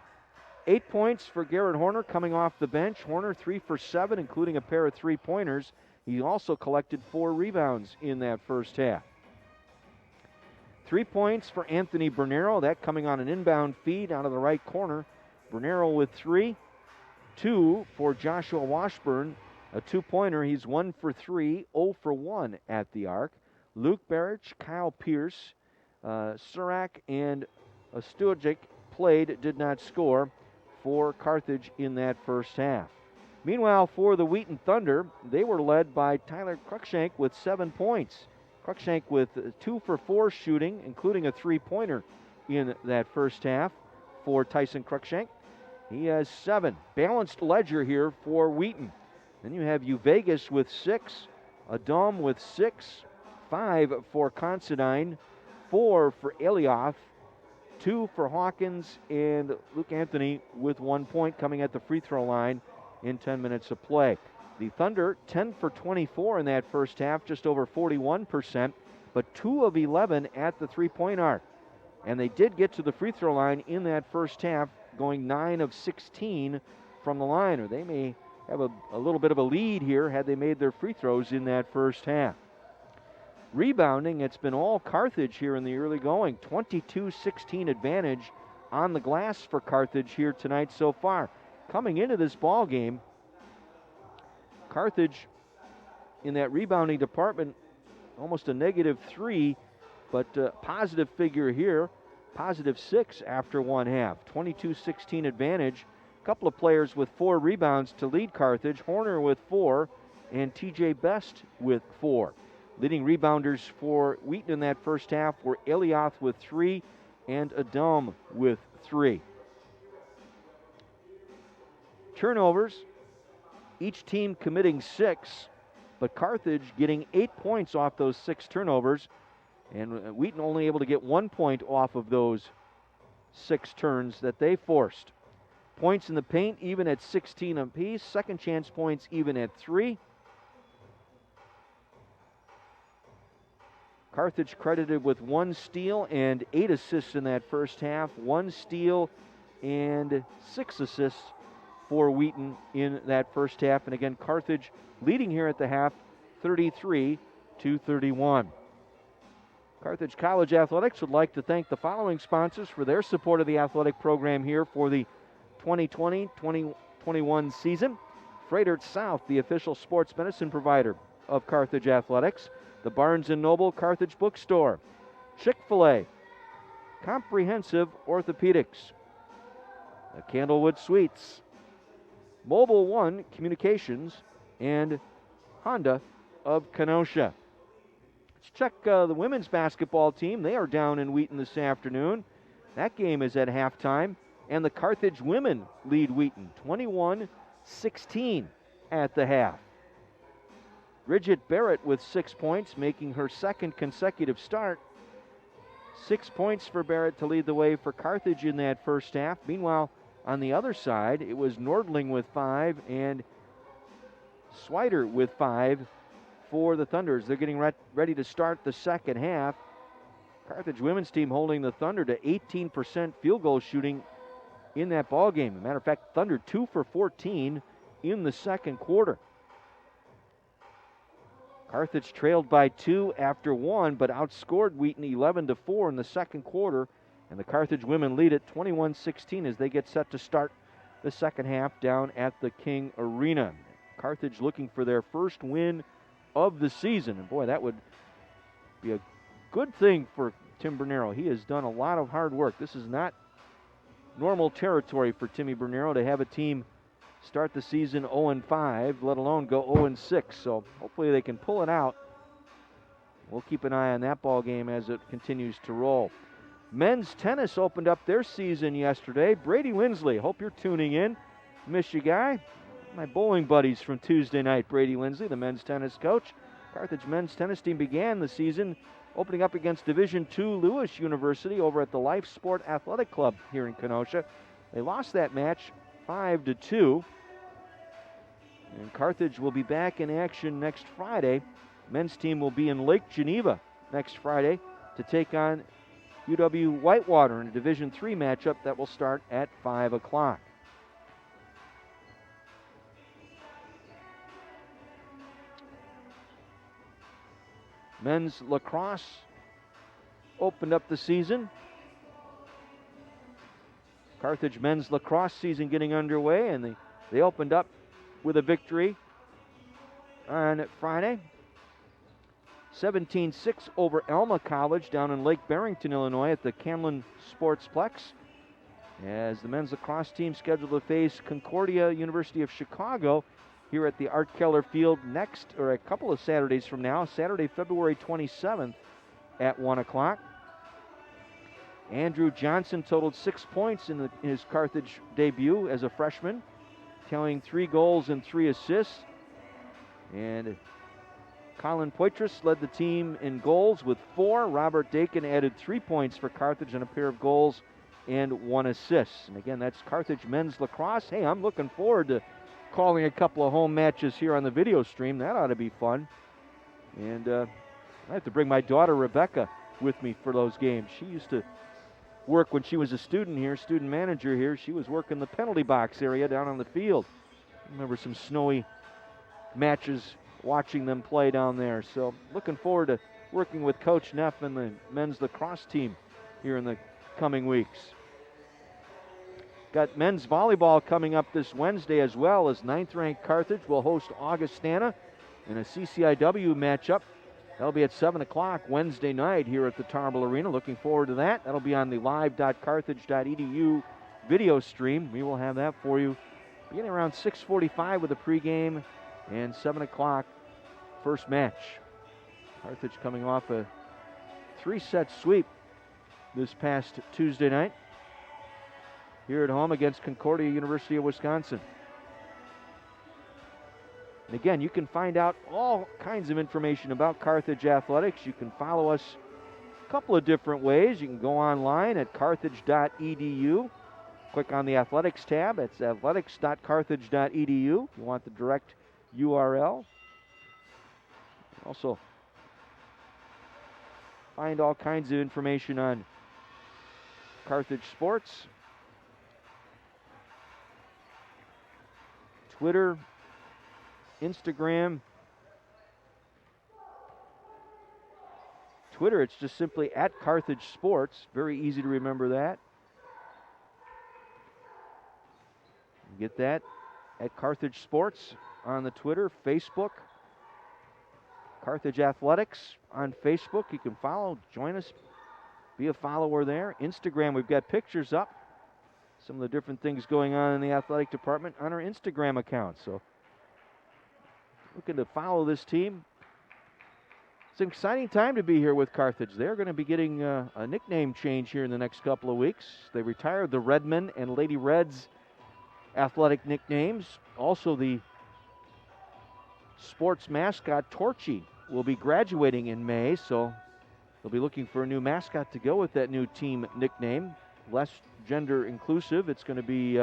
8 points for Garrett Horner coming off the bench. Horner 3 for 7, including a pair of 3-pointers. He also collected 4 rebounds in that first half. 3 points for Anthony Bernero, that coming on an inbound feed out of the right corner. Bernero with 3. 2 for Joshua Washburn, a 2-pointer. He's 1 for 3, 0 for 1 at the arc. Luke Barrich, Kyle Pierce, Surak, and Stojic played, did not score for Carthage in that first half. Meanwhile, for the Wheaton Thunder, they were led by Tyler Cruikshank with 7 points. Cruikshank with 2 for 4 shooting, including a 3-pointer in that first half for Tyson Cruikshank. He has 7. Balanced ledger here for Wheaton. Then you have Vegas with 6, Adam with 6, 5 for Considine, 4 for Elioth, 2 for Hawkins, and Luke Anthony with 1 point coming at the free throw line in 10 minutes of play. The Thunder 10 for 24 in that first half, just over 41%, but 2 of 11 at the 3-point arc. And they did get to the free throw line in that first half, going 9 of 16 from the line, or they may have a little bit of a lead here had they made their free throws in that first half. Rebounding, it's been all Carthage here in the early going. 22-16 advantage on the glass for Carthage here tonight so far. Coming into this ball game, Carthage in that rebounding department almost a -3, but positive figure here, +6 after one half. 22-16 advantage. A couple of players with 4 rebounds to lead Carthage. Horner with 4 and TJ Best with 4. Leading rebounders for Wheaton in that first half were Elioth with 3 and Adam with 3. Turnovers, each team committing 6, but Carthage getting 8 points off those 6 turnovers, and Wheaton only able to get 1 point off of those 6 turns that they forced. Points in the paint even at 16 apiece. Second chance points even at 3. Carthage credited with 1 steal and 8 assists in that first half. 1 steal and 6 assists for Wheaton in that first half. And again, Carthage leading here at the half, 33-31. Carthage College Athletics would like to thank the following sponsors for their support of the athletic program here for the 2020-2021 season. Freighter South, the official sports medicine provider of Carthage Athletics. The Barnes & Noble Carthage Bookstore. Chick-fil-A, Comprehensive Orthopedics. The Candlewood Suites. Mobile One Communications, and Honda of Kenosha. Let's check the women's basketball team. They are down in Wheaton this afternoon. That game is at halftime, and the Carthage women lead Wheaton 21-16 at the half. Bridget Barrett with 6 points, making her second consecutive start. 6 points for Barrett to lead the way for Carthage in that first half. Meanwhile, on the other side, it was Nordling with 5 and Swider with 5 for the Thunders. They're getting ready to start the second half. Carthage women's team holding the Thunder to 18% field goal shooting in that ball game. As a matter of fact, Thunder 2 for 14 in the second quarter. Carthage trailed by 2 after 1, but outscored Wheaton 11-4 in the second quarter, and the Carthage women lead it 21-16 as they get set to start the second half down at the King Arena. Carthage looking for their first win of the season, and boy, that would be a good thing for Tim Bernero. He has done a lot of hard work. This is not normal territory for Timmy Bernero to have a team start the season 0-5, let alone go 0-6. So hopefully they can pull it out. We'll keep an eye on that ball game as it continues to roll. Men's tennis opened up their season yesterday. Brady Winsley, hope you're tuning in. Miss you, guy. My bowling buddies from Tuesday night. Brady Winsley, the men's tennis coach. Carthage men's tennis team began the season opening up against Division II Lewis University over at the Life Sport Athletic Club here in Kenosha. They lost that match 5-2. And Carthage will be back in action next Friday. Men's team will be in Lake Geneva next Friday to take on UW Whitewater in a Division III matchup that will start at 5 o'clock. Men's lacrosse opened up the season. Carthage men's lacrosse season getting underway, and they opened up with a victory on Friday. 17-6 over Alma College down in Lake Barrington, Illinois at the Camlin Sportsplex. As the men's lacrosse team scheduled to face Concordia University of Chicago here at the Art Keller Field next, or a couple of Saturdays from now, Saturday, February 27th at 1 o'clock. Andrew Johnson totaled 6 points in his Carthage debut as a freshman, tallying 3 goals and 3 assists. And Colin Poitras led the team in goals with 4. Robert Dakin added 3 points for Carthage and a pair of goals and 1 assist. And again, that's Carthage men's lacrosse. Hey, I'm looking forward to calling a couple of home matches here on the video stream. That ought to be fun. And I have to bring my daughter Rebecca with me for those games. She used to work when she was a student here, student manager here. She was working the penalty box area down on the field. I remember some snowy matches watching them play down there. So looking forward to working with Coach Neff and the men's lacrosse team here in the coming weeks. Got men's volleyball coming up this Wednesday as well, as 9th-ranked Carthage will host Augustana in a CCIW matchup. That'll be at 7 o'clock Wednesday night here at the Tarble Arena. Looking forward to that. That'll be on the live.carthage.edu video stream. We will have that for you beginning around 6:45 with a pregame and 7 o'clock first match. Carthage coming off a 3-set sweep this past Tuesday night here at home against Concordia University of Wisconsin. And again, you can find out all kinds of information about Carthage athletics. You can follow us a couple of different ways. You can go online at carthage.edu. Click on the athletics tab. It's athletics.carthage.edu if you want the direct URL. Also, find all kinds of information on Carthage sports. Twitter, Instagram. Twitter, it's just simply at Carthage Sports. Very easy to remember that. You get that at Carthage Sports on the Twitter. Facebook, Carthage Athletics on Facebook. You can follow, join us, be a follower there. Instagram, we've got pictures up. Some of the different things going on in the athletic department on our Instagram account. So looking to follow this team, It's an exciting time to be here with Carthage. They're going to be getting a nickname change here in the next couple of weeks. They retired the Redmen and Lady Reds athletic nicknames. Also, the sports mascot, Torchy, will be graduating in May, so they'll be looking for a new mascot to go with that new team nickname. Less gender inclusive. It's going to be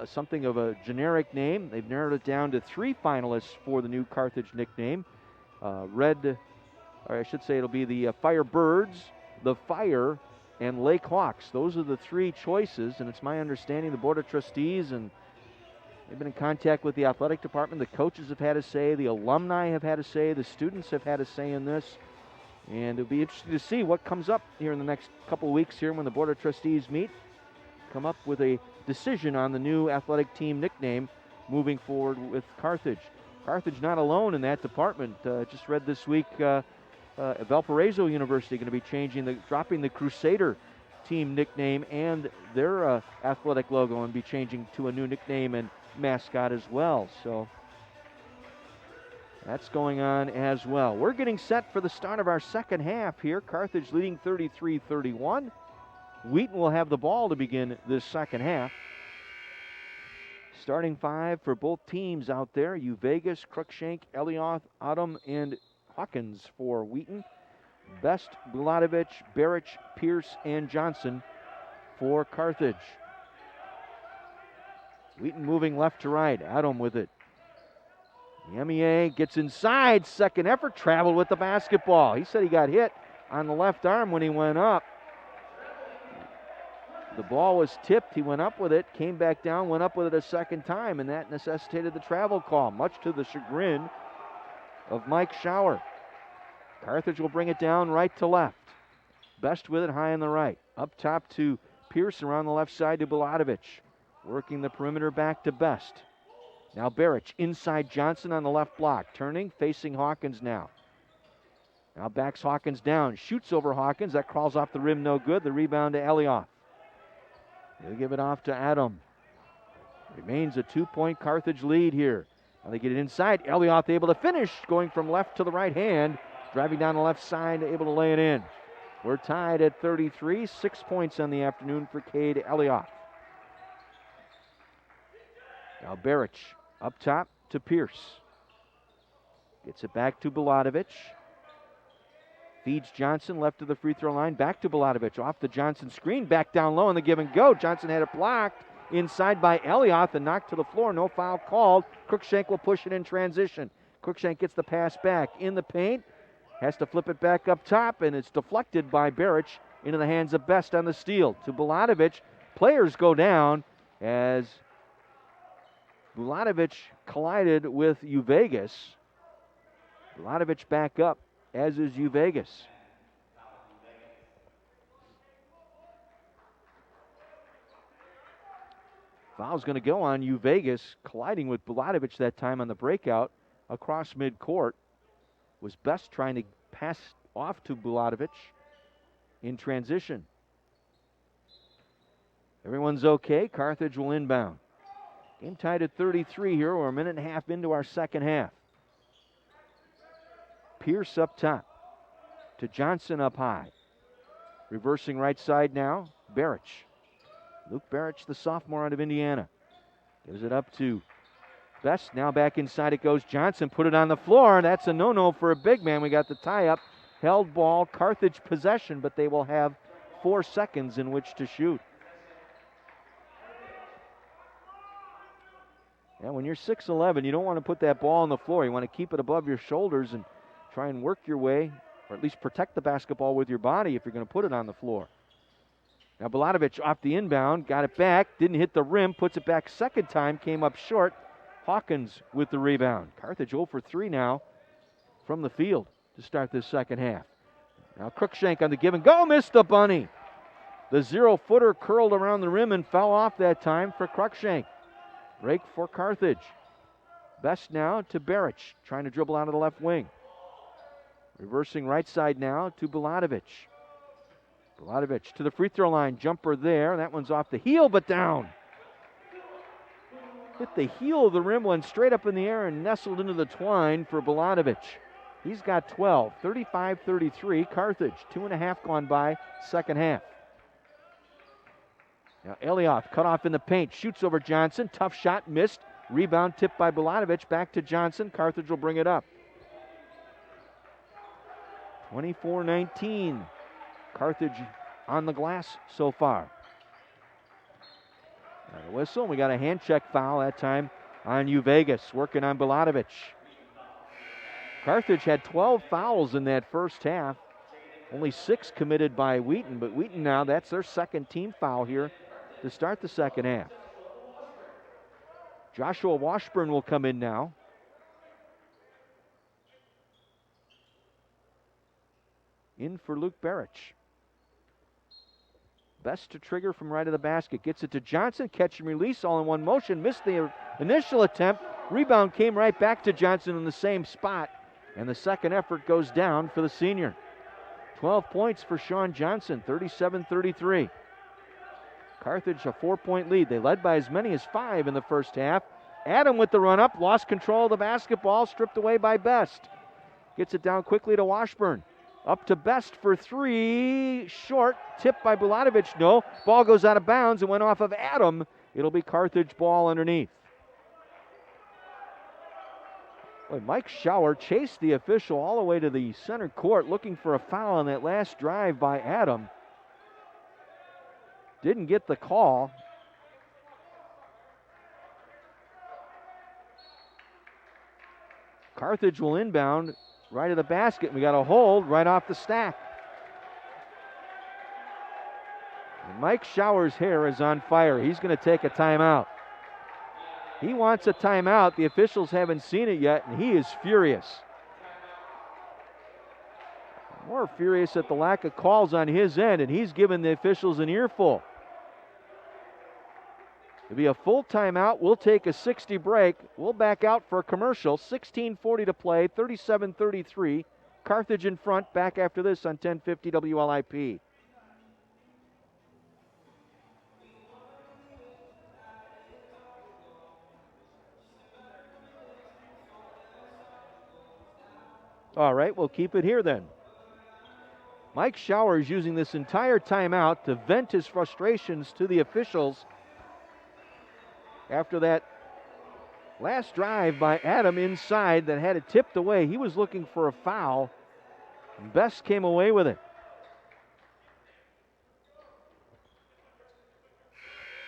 something of a generic name. They've narrowed it down to 3 finalists for the new Carthage nickname. Or I should say it'll be the Firebirds, the Fire, and Lake Hawks. Those are the 3 choices, and it's my understanding the Board of Trustees, and they've been in contact with the athletic department. The coaches have had a say, the alumni have had a say, the students have had a say in this, and it'll be interesting to see what comes up here in the next couple of weeks here when the Board of Trustees meet, come up with a decision on the new athletic team nickname moving forward with Carthage. Carthage not alone in that department. Just read this week Valparaiso University going to be dropping the Crusader team nickname and their athletic logo and be changing to a new nickname and mascot as well. So that's going on as well. We're getting set for the start of our second half here. Carthage leading 33-31. Wheaton will have the ball to begin this second half. Starting 5 for both teams out there: Vegas, Cruikshank, Elioth, Autumn, and Hawkins for Wheaton. Best, Bulatovich, Barrich, Pierce, and Johnson for Carthage. Wheaton moving left to right. Autumn with it. The MEA gets inside. Second effort. Traveled with the basketball. He said he got hit on the left arm when he went up. The ball was tipped. He went up with it, came back down, went up with it a second time, and that necessitated the travel call, much to the chagrin of Mike Schauer. Carthage will bring it down right to left. Best with it high on the right. Up top to Pierce, around the left side to Bulatovich. Working the perimeter back to Best. Now Barrich inside Johnson on the left block. Turning, facing Hawkins now. Now backs Hawkins down. Shoots over Hawkins. That crawls off the rim, no good. The rebound to Elioth. They'll give it off to Adam. Remains a 2-point Carthage lead here. Now they get it inside. Elioth able to finish, going from left to the right hand. Driving down the left side, able to lay it in. We're tied at 33. 6 points on the afternoon for Cade Elioth. Now Barrich up top to Pierce. Gets it back to Bulatovich. Feeds Johnson left to the free throw line. Back to Bulatovich. Off the Johnson screen. Back down low in the give and go. Johnson had it blocked inside by Elioth and knocked to the floor. No foul called. Cruikshank will push it in transition. Cruikshank gets the pass back in the paint. Has to flip it back up top, and it's deflected by Barrich into the hands of Best on the steal. To Bulatovich. Players go down as Bulatovich collided with Vegas. Bulatovich back up, as is Vegas. Foul's going to go on Vegas, colliding with Bulatovich that time on the breakout across midcourt. Was Best trying to pass off to Bulatovich in transition. Everyone's okay. Carthage will inbound. Game tied at 33 here. We're a minute and a half into our second half. Pierce up top to Johnson up high. Reversing right side now, Barrich. Luke Barrich, the sophomore out of Indiana. Gives it up to Best. Now back inside it goes. Johnson put it on the floor. That's a no-no for a big man. We got the tie-up. Held ball. Carthage possession, but they will have 4 seconds in which to shoot. Yeah, when you're 6'11", you don't want to put that ball on the floor. You want to keep it above your shoulders and try and work your way, or at least protect the basketball with your body if you're going to put it on the floor. Now Bulatovich off the inbound, got it back, didn't hit the rim, puts it back second time, came up short. Hawkins with the rebound. Carthage 0 for 3 now from the field to start this second half. Now Cruikshank on the give and go, missed the bunny. The 0-footer curled around the rim and fell off that time for Cruikshank. Break for Carthage. Best now to Barrich, trying to dribble out of the left wing. Reversing right side now to Bulatovich. Bulatovich to the free throw line. Jumper there. That one's off the heel, but down. Hit the heel of the rim, went straight up in the air and nestled into the twine for Bulatovich. He's got 12, 35-33, Carthage. 2.5 gone by, second half. Now Elioth cut off in the paint, shoots over Johnson, tough shot, missed. Rebound tipped by Bulanovich, back to Johnson. Carthage will bring it up. 24-19, Carthage on the glass so far. Got a whistle, we got a hand check foul that time on Vegas, working on Bulanovich. Carthage had 12 fouls in that first half. Only 6 committed by Wheaton, but Wheaton now, that's their second team foul here to start the second half. Joshua Washburn will come in now. In for Luke Barrich. Best to trigger from right of the basket. Gets it to Johnson, catch and release all in one motion. Missed the initial attempt. Rebound came right back to Johnson in the same spot. And the second effort goes down for the senior. 12 points for Sean Johnson, 37-33. Carthage a 4-point lead. They led by as many as 5 in the first half. Adam with the run up, lost control of the basketball, stripped away by Best. Gets it down quickly to Washburn. Up to Best for 3, short, tipped by Bulanovich. No, ball goes out of bounds and went off of Adam. It'll be Carthage ball underneath. Boy, Mike Schauer chased the official all the way to the center court looking for a foul on that last drive by Adam. Didn't get the call. Carthage will inbound right of the basket. We got a hold right off the stack. And Mike Schauer's hair is on fire. He's going to take a timeout. He wants a timeout. The officials haven't seen it yet, and he is furious. More furious at the lack of calls on his end, and he's given the officials an earful. It'll be a full timeout. We'll take a 60 break. We'll back out for a commercial. 16:40 to play, 37-33. Carthage in front. Back after this on 1050 WLIP. All right, we'll keep it here then. Mike Schauer is using this entire timeout to vent his frustrations to the officials after that last drive by Adam inside that had it tipped away. He was looking for a foul, and Best came away with it.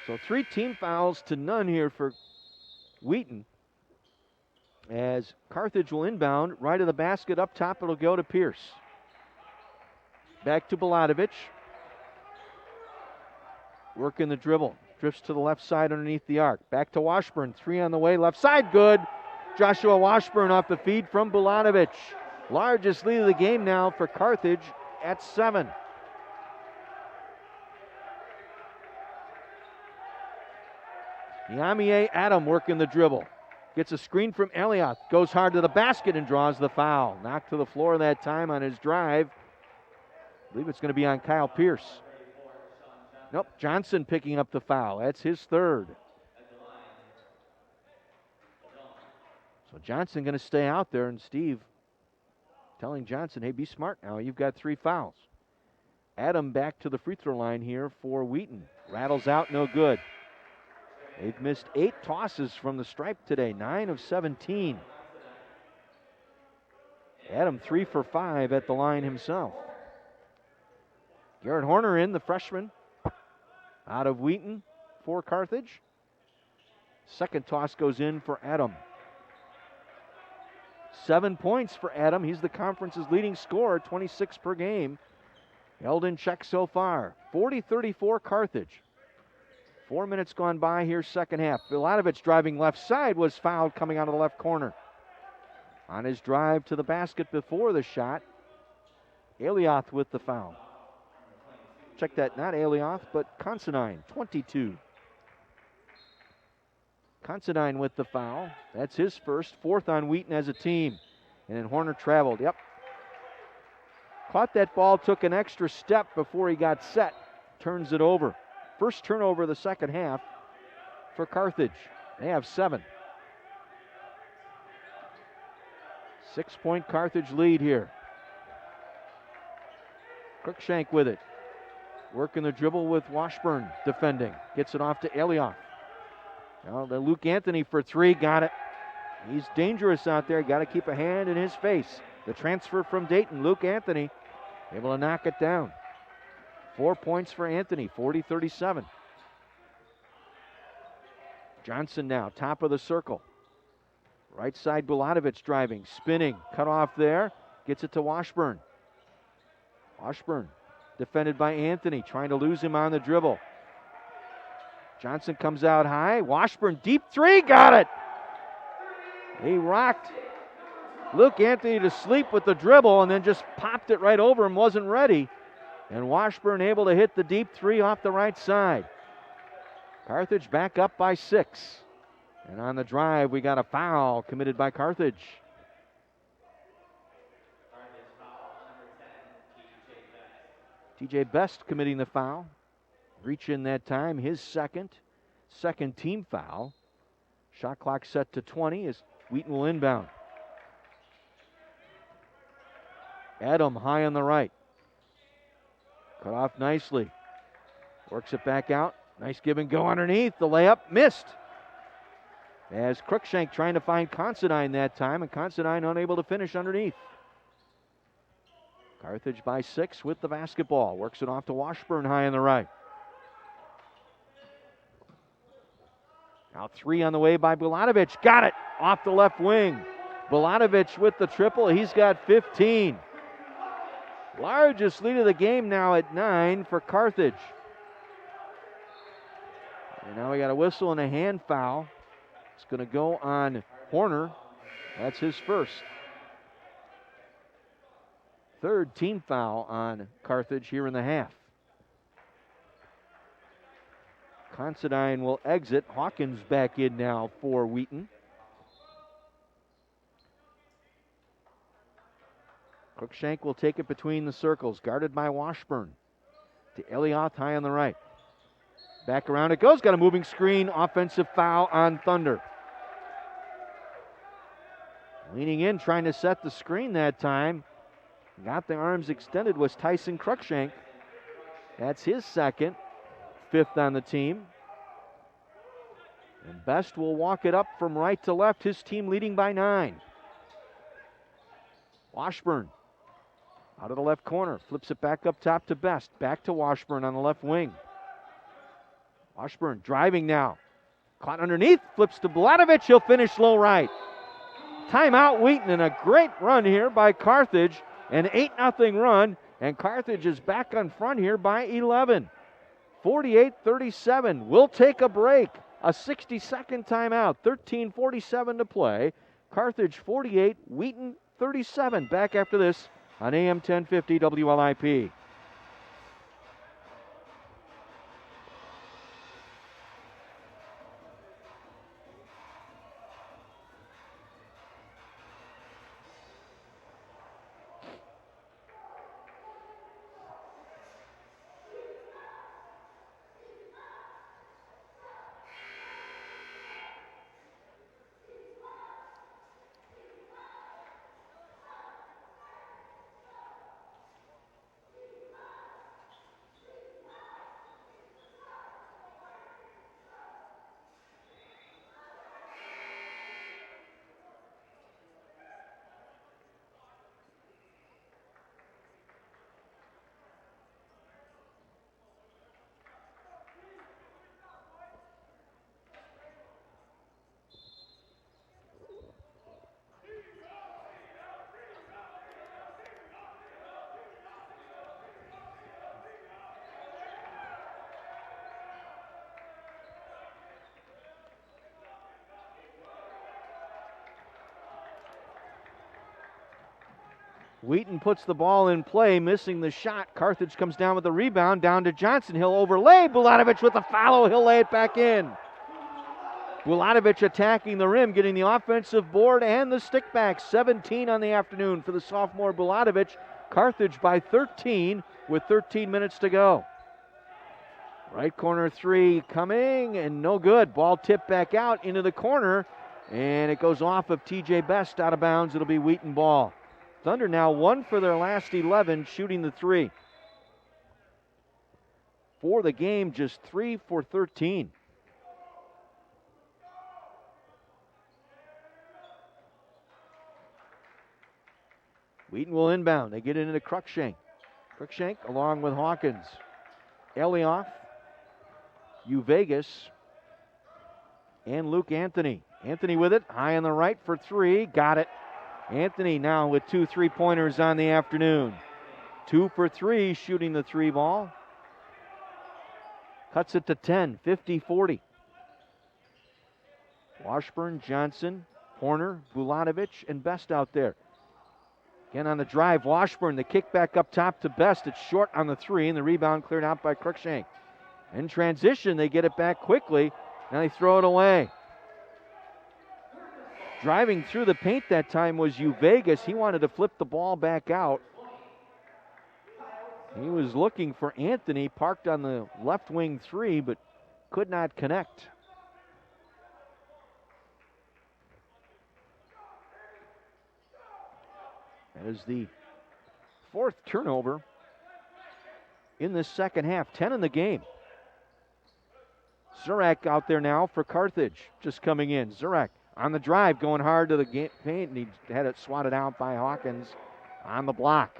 So 3 team fouls to none here for Wheaton. As Carthage will inbound, right of the basket, up top it'll go to Pierce. Back to Bulanovich. Working the dribble. Drifts to the left side underneath the arc. Back to Washburn. 3 on the way. Left side, good. Joshua Washburn off the feed from Bulanovich. Largest lead of the game now for Carthage at 7. Yamier Adam working the dribble. Gets a screen from Elioth. Goes hard to the basket and draws the foul. Knocked to the floor that time on his drive. I believe it's going to be on Kyle Pierce. Nope, Johnson picking up the foul. That's his 3rd. So Johnson going to stay out there, and Steve telling Johnson, hey, be smart now. You've got 3 fouls. Adam back to the free throw line here for Wheaton. Rattles out, no good. They've missed 8 tosses from the stripe today, 9 of 17. Adam 3 for 5 at the line himself. Garrett Horner in, the freshman, out of Wheaton for Carthage. Second toss goes in for Adam. 7 points for Adam. He's the conference's leading scorer, 26 per game. Held in check so far. 40-34 Carthage. 4 minutes gone by here, second half. Bulanovich driving left side was fouled coming out of the left corner. On his drive to the basket before the shot, Elioth with the foul. Check that, not Elioth, but Considine, 22. Considine with the foul. That's his first, 4th on Wheaton as a team. And then Horner traveled, yep. Caught that ball, took an extra step before he got set. Turns it over. First turnover of the second half for Carthage. They have 7. 6-point Carthage lead here. Cruikshank with it. Working the dribble with Washburn defending. Gets it off to Elioff. Now the Luke Anthony for three. Got it. He's dangerous out there. Got to keep a hand in his face. The transfer from Dayton, Luke Anthony, able to knock it down. 4 points for Anthony, 40-37. Johnson now, top of the circle. Right side, Bulatovich driving, spinning, cut off there. Gets it to Washburn. Washburn defended by Anthony, trying to lose him on the dribble. Johnson comes out high. Washburn, deep three, got it. He rocked Luke Anthony to sleep with the dribble and then just popped it right over him, wasn't ready. And Washburn able to hit the deep three off the right side. Carthage back up by 6. And on the drive, we got a foul committed by Carthage. TJ Best committing the foul. Reach in that time, his second team foul. Shot clock set to 20 as Wheaton will inbound. Adam high on the right. Cut off nicely. Works it back out. Nice give and go underneath. The layup missed. As Cruikshank trying to find Considine that time, and Considine unable to finish underneath. Carthage by 6 with the basketball. Works it off to Washburn high on the right. Now 3 on the way by Bulatovich. Got it off the left wing. Bulatovich with the triple. He's got 15. Largest lead of the game now at 9 for Carthage. And now we got a whistle and a hand foul. It's going to go on Horner. That's his first. Third team foul on Carthage here in the half. Considine will exit. Hawkins back in now for Wheaton. Cruikshank will take it between the circles, guarded by Washburn. To Elioth high on the right. Back around it goes. Got a moving screen. Offensive foul on Thunder. Leaning in, trying to set the screen that time. Got the arms extended was Tyson Cruikshank. That's his second. 5th on the team. And Best will walk it up from right to left. His team leading by 9. Washburn out of the left corner. Flips it back up top to Best. Back to Washburn on the left wing. Washburn driving now. Caught underneath. Flips to Bulatovich. He'll finish low right. Timeout Wheaton, and a great run here by Carthage. An 8-0 run. And Carthage is back on front here by 11. 48-37. We'll take a break. A 60-second timeout. 13:47 to play. Carthage 48, Wheaton 37. Back after this on AM 1050 WLIP. Wheaton puts the ball in play, missing the shot. Carthage comes down with the rebound, down to Johnson. He'll overlay. Bulatovich with the foul. He'll lay it back in. Bulatovich attacking the rim, getting the offensive board and the stick back. 17 on the afternoon for the sophomore Bulatovich. Carthage by 13 with 13 minutes to go. Right corner three coming and no good. Ball tipped back out into the corner. And it goes off of TJ Best, out of bounds. It'll be Wheaton ball. Thunder now 1 for their last 11, shooting the 3. For the game, just 3 for 13. Wheaton will inbound. They get it into Cruikshank. Cruikshank along with Hawkins. Elioff, Vegas, and Luke Anthony. Anthony with it, high on the right for 3. Got it. Anthony now with 2 3-pointers on the afternoon. 2 for 3, shooting the 3 ball. Cuts it to 10, 50-40. Washburn, Johnson, Horner, Bulatovic, and Best out there. Again on the drive, Washburn, the kick back up top to Best. It's short on the 3, and the rebound cleared out by Cruikshank. In transition, they get it back quickly. Now they throw it away. Driving through the paint that time was Vegas. He wanted to flip the ball back out. He was looking for Anthony, parked on the left wing 3, but could not connect. That is the 4th turnover in this second half. 10 in the game. Zurak out there now for Carthage, just coming in. Zurak on the drive, going hard to the paint, and he had it swatted out by Hawkins on the block.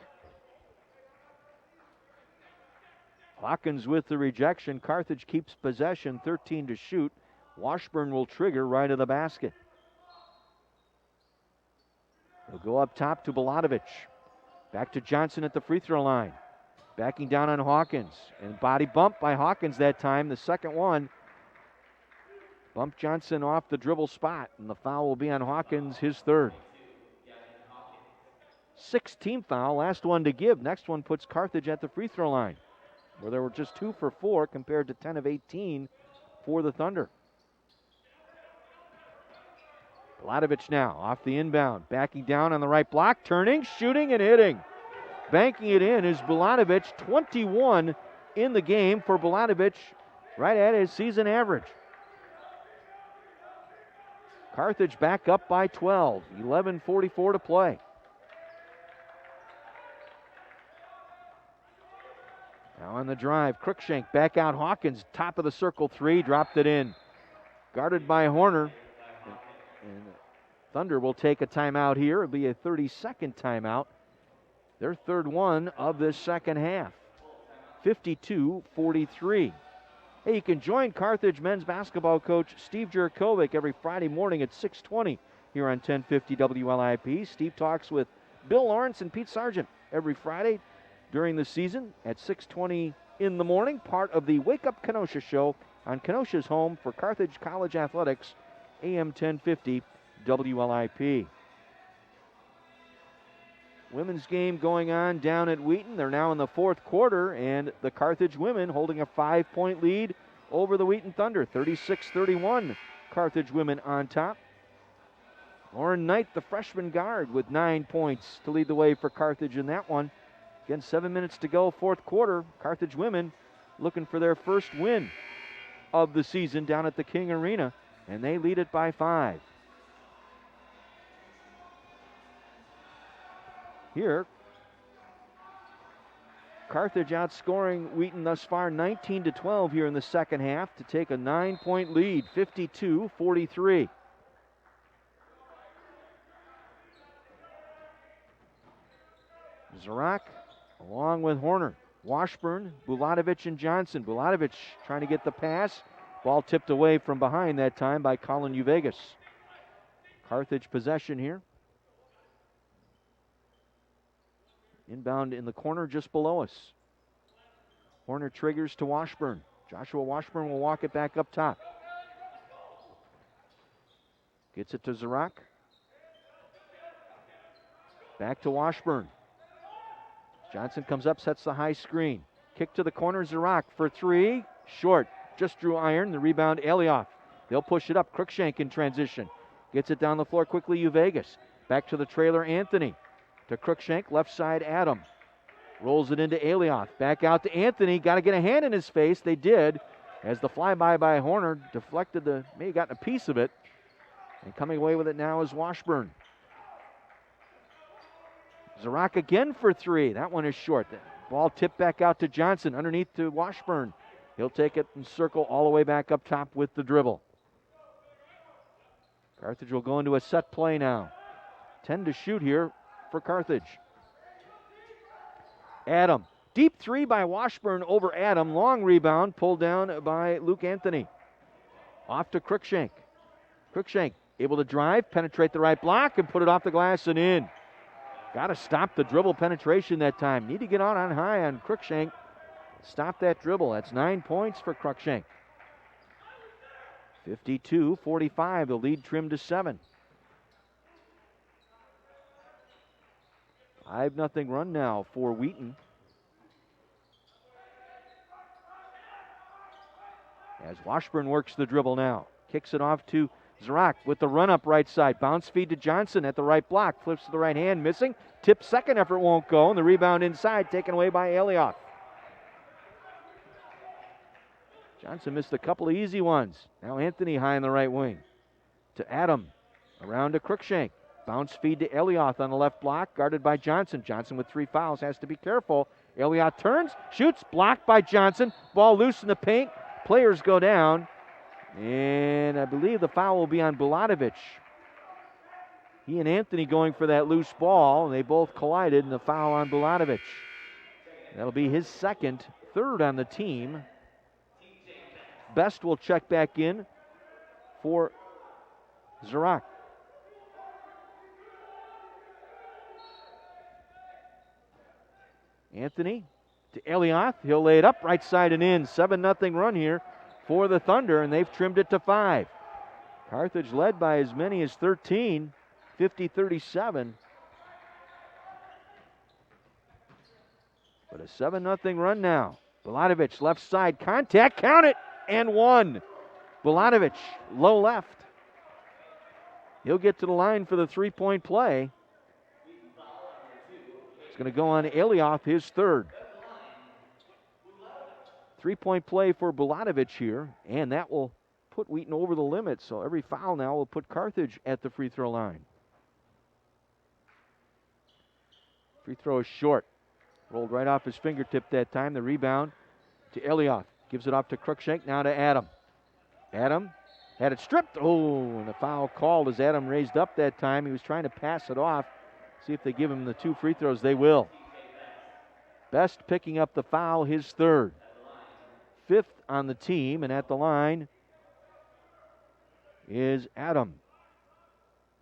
Hawkins with the rejection. Carthage keeps possession, 13 to shoot. Washburn will trigger right of the basket. He'll go up top to Bulatovic. Back to Johnson at the free throw line. Backing down on Hawkins. And body bump by Hawkins that time. The second one. Bumped Johnson off the dribble spot. And the foul will be on Hawkins, his 3rd. 6-team foul. Last one to give. Next one puts Carthage at the free throw line, where there were just 2 for 4 compared to 10 of 18 for the Thunder. Bulatovic now off the inbound, backing down on the right block, turning, shooting, and hitting. Banking it in is Bulatovic, 21 in the game for Bulatovic, right at his season average. Carthage back up by 12, 11:44 to play. Now on the drive, Cruikshank back out Hawkins, top of the circle 3, dropped it in. Guarded by Horner. And Thunder will take a timeout here. It'll be a 30-second timeout. Their 3rd one of this second half. 52-43. Hey, you can join Carthage men's basketball coach Steve Jurkovic every Friday morning at 6:20 here on 1050 WLIP. Steve talks with Bill Lawrence and Pete Sargent every Friday during the season at 6:20 in the morning. Part of the Wake Up Kenosha show on Kenosha's home for Carthage College Athletics, AM 1050 WLIP. Women's game going on down at Wheaton. They're now in the 4th quarter, and the Carthage women holding a 5-point lead over the Wheaton Thunder. 36-31, Carthage women on top. Lauren Knight, the freshman guard, with 9 points to lead the way for Carthage in that one. Again, 7 minutes to go, 4th quarter. Carthage women looking for their first win of the season down at the King Arena, and they lead it by 5. Here, Carthage outscoring Wheaton thus far 19-12 here in the second half to take a 9-point lead, 52-43. Zurak along with Horner. Washburn, Bulatovic, and Johnson. Bulatovic trying to get the pass. Ball tipped away from behind that time by Colin Vegas. Carthage possession here. Inbound in the corner just below us. Horner triggers to Washburn. Joshua Washburn will walk it back up top. Gets it to Zurak. Back to Washburn. Johnson comes up, sets the high screen. Kick to the corner, Zurak for 3. Short. Just drew iron. The rebound, Elioff. They'll push it up. Cruikshank in transition. Gets it down the floor quickly, Vegas. Back to the trailer, Anthony. To Cruikshank, left side, Adam. Rolls it into Elioff. Back out to Anthony. Got to get a hand in his face. They did. As the flyby by Horner deflected may have gotten a piece of it. And coming away with it now is Washburn. Zarak again for three. That one is short. The ball tipped back out to Johnson, underneath to Washburn. He'll take it and circle all the way back up top with the dribble. Carthage will go into a set play now. 10 to shoot here for Carthage. Adam. Deep three by Washburn over Adam. Long rebound pulled down by Luke Anthony. Off to Cruikshank. Cruikshank able to drive, penetrate the right block, and put it off the glass and in. Got to stop the dribble penetration that time. Need to get on high on Cruikshank. Stop that dribble. That's 9 points for Cruikshank. 52-45. The lead trimmed to 7. 5-0 run now for Wheaton. As Washburn works the dribble now. Kicks it off to Zarak with the run up right side. Bounce feed to Johnson at the right block. Flips to the right hand, missing. Tip second effort won't go. And the rebound inside taken away by Elioth. Johnson missed a couple of easy ones. Now Anthony high in the right wing. To Adam. Around to Cruikshank. Bounce feed to Elioth on the left block. Guarded by Johnson. Johnson with 3 fouls. Has to be careful. Elioth turns. Shoots. Blocked by Johnson. Ball loose in the paint. Players go down. And I believe the foul will be on Bulatovich. He and Anthony going for that loose ball. And they both collided. And the foul on Bulatovich. That'll be his second. Third on the team. Best will check back in for Zarak. Anthony to Elioth. He'll lay it up right side and in. 7-0 run here for the Thunder, and they've trimmed it to 5. Carthage led by as many as 13, 50-37. But a 7-0 run now. Bulatovich left side contact. Count it! And one. Bulatovich, low left. He'll get to the line for the three-point play. It's going to go on Elioth, his third. Three-point play for Bulatovich here, and that will put Wheaton over the limit. So every foul now will put Carthage at the free throw line. Free throw is short. Rolled right off his fingertip that time. The rebound to Elioth. Gives it off to Cruikshank, now to Adam. Adam had it stripped. Oh, and the foul called as Adam raised up that time. He was trying to pass it off. See if they give him the 2 free throws. They will. Best picking up the foul, his third. 5th on the team, and at the line is Adam.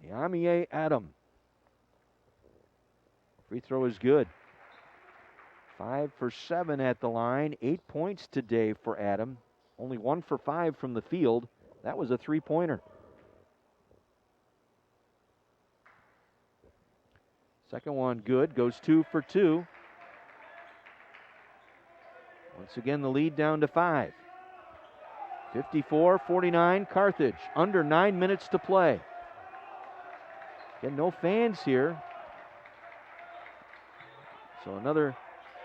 Yamie Adam. Free throw is good. 5 for 7 at the line. 8 points today for Adam. Only 1 for 5 from the field. That was a 3-pointer. Second one good. Goes 2 for 2. Once again, the lead down to 5. 54-49 Carthage. Under 9 minutes to play. Again, no fans here. So another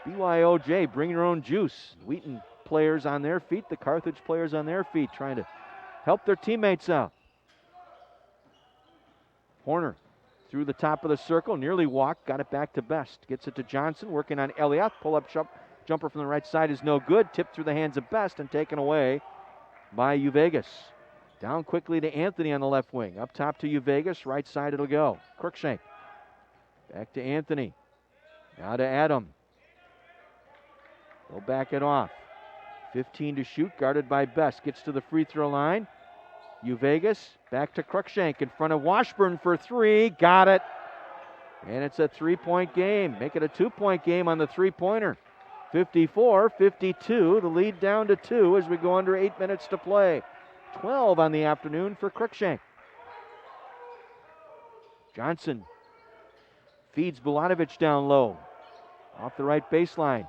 BYOJ, bring your own juice. Wheaton players on their feet, the Carthage players on their feet, trying to help their teammates out. Horner through the top of the circle, nearly walked, got it back to Best. Gets it to Johnson, working on Elioth. Pull-up jumper from the right side is no good. Tipped through the hands of Best and taken away by Uvegas. Down quickly to Anthony on the left wing. Up top to Uvegas, right side it'll go. Cruikshank. Back to Anthony. Now to Adam. They'll back it off. 15 to shoot, guarded by Best. Gets to the free throw line. Uvegas back to Cruikshank in front of Washburn for 3. Got it. And it's a 3-point game. Make it a 2-point game on the three-pointer. 54-52. The lead down to 2 as we go under 8 minutes to play. 12 on the afternoon for Cruikshank. Johnson feeds Bulatovich down low. Off the right baseline.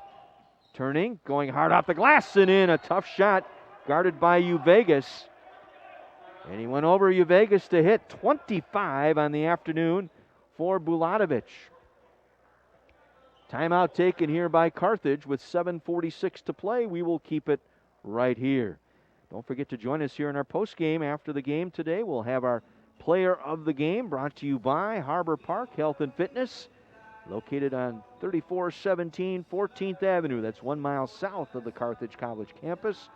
Turning, going hard off the glass and in. A tough shot guarded by Uvegas. And he went over Uvegas to hit 25 on the afternoon for Bulatovich. Timeout taken here by Carthage with 7:46 to play. We will keep it right here. Don't forget to join us here in our post game after the game today. We'll have our player of the game, brought to you by Harbor Park Health and Fitness, located on 3417 14th Avenue. That's 1 mile south of the Carthage College campus.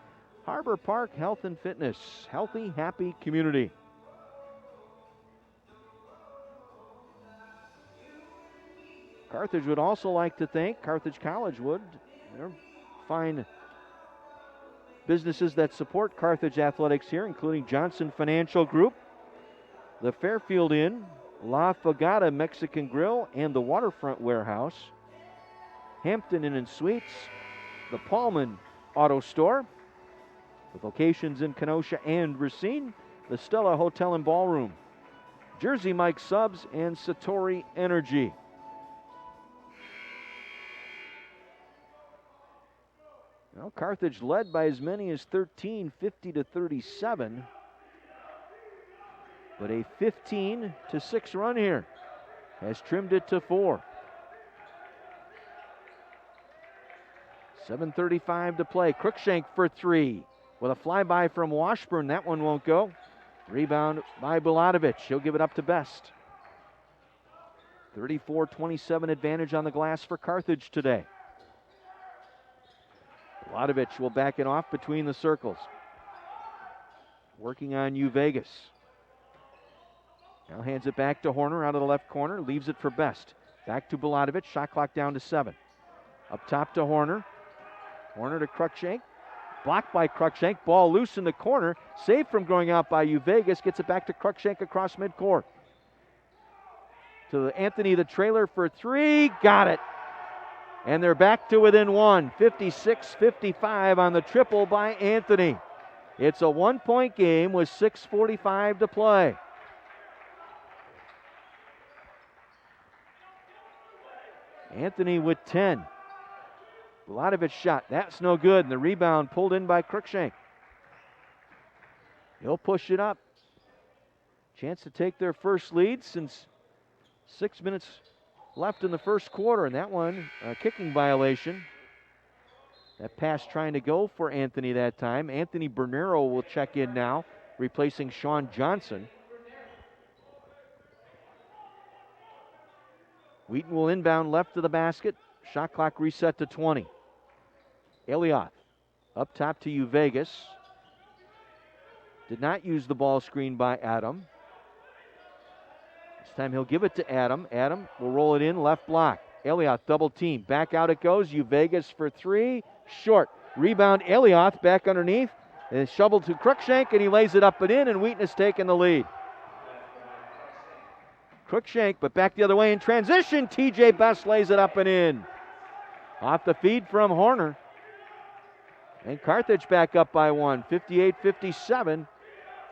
Harbor Park Health and Fitness, healthy, happy community. Carthage would also like to thank, Carthage College would, their fine businesses that support Carthage athletics here, including Johnson Financial Group, the Fairfield Inn, La Fogata Mexican Grill, and the Waterfront Warehouse, Hampton Inn and Suites, the Paulman Auto Store, with locations in Kenosha and Racine, the Stella Hotel and Ballroom, Jersey Mike Subs, and Satori Energy. Well, Carthage led by as many as 13, 50-37. But a 15-6 run here has trimmed it to 4. 7:35 to play. Cruikshank for 3 with a flyby from Washburn. That one won't go. Rebound by Bulatovich. He'll give it up to Best. 34-27 advantage on the glass for Carthage today. Bulatovich will back it off between the circles. Working on Vegas. Now hands it back to Horner out of the left corner. Leaves it for Best. Back to Bulatovich. Shot clock down to 7. Up top to Horner. Horner to Cruikshank. Blocked by Cruikshank. Ball loose in the corner. Saved from going out by Vegas. Gets it back to Cruikshank across midcourt. To Anthony, the trailer for 3. Got it. And they're back to within 1. 56-55 on the triple by Anthony. It's a 1-point game with 6:45 to play. Anthony with 10. Bulatovich shot. That's no good. And the rebound pulled in by Cruikshank. He'll push it up. Chance to take their first lead since 6 minutes left in the first quarter. And that one, a kicking violation. That pass trying to go for Anthony that time. Anthony Bernero will check in now, replacing Sean Johnson. Wheaton will inbound left of the basket. Shot clock reset to 20. Elioth up top to Vegas. Did not use the ball screen by Adam. This time he'll give it to Adam. Adam will roll it in, left block. Elioth double team. Back out it goes. Vegas for 3. Short. Rebound Elioth back underneath. And it's shoveled to Cruikshank and he lays it up and in, and Wheaton has taken the lead. Cruikshank, but back the other way in transition. TJ Best lays it up and in. Off the feed from Horner. And Carthage back up by 1. 58-57.